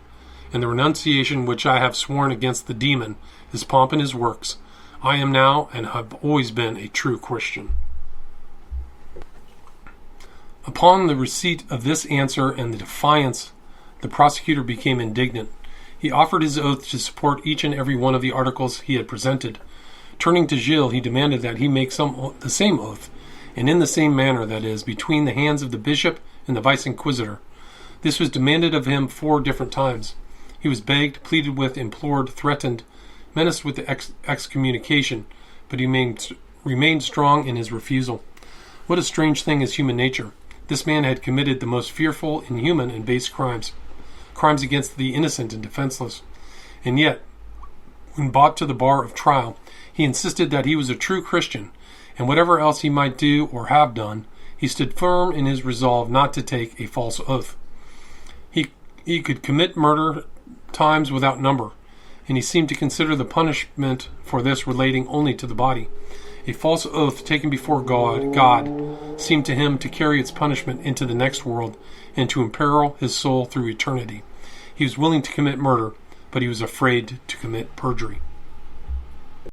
and the renunciation which I have sworn against the demon, his pomp and his works. I am now, and have always been, a true Christian." Upon the receipt of this answer and the defiance, the prosecutor became indignant. He offered his oath to support each and every one of the articles he had presented. Turning to Gilles, he demanded that he make the same oath, and in the same manner, that is, between the hands of the bishop and the vice-inquisitor. This was demanded of him 4 different times. He was begged, pleaded with, implored, threatened, menaced with excommunication, but he remained strong in his refusal. What a strange thing is human nature. This man had committed the most fearful, inhuman, and base crimes against the innocent and defenseless. And yet, when brought to the bar of trial, he insisted that he was a true Christian, and whatever else he might do or have done, he stood firm in his resolve not to take a false oath. He could commit murder times without number, and he seemed to consider the punishment for this relating only to the body. A false oath taken before God seemed to him to carry its punishment into the next world and to imperil his soul through eternity. He was willing to commit murder, but he was afraid to commit perjury.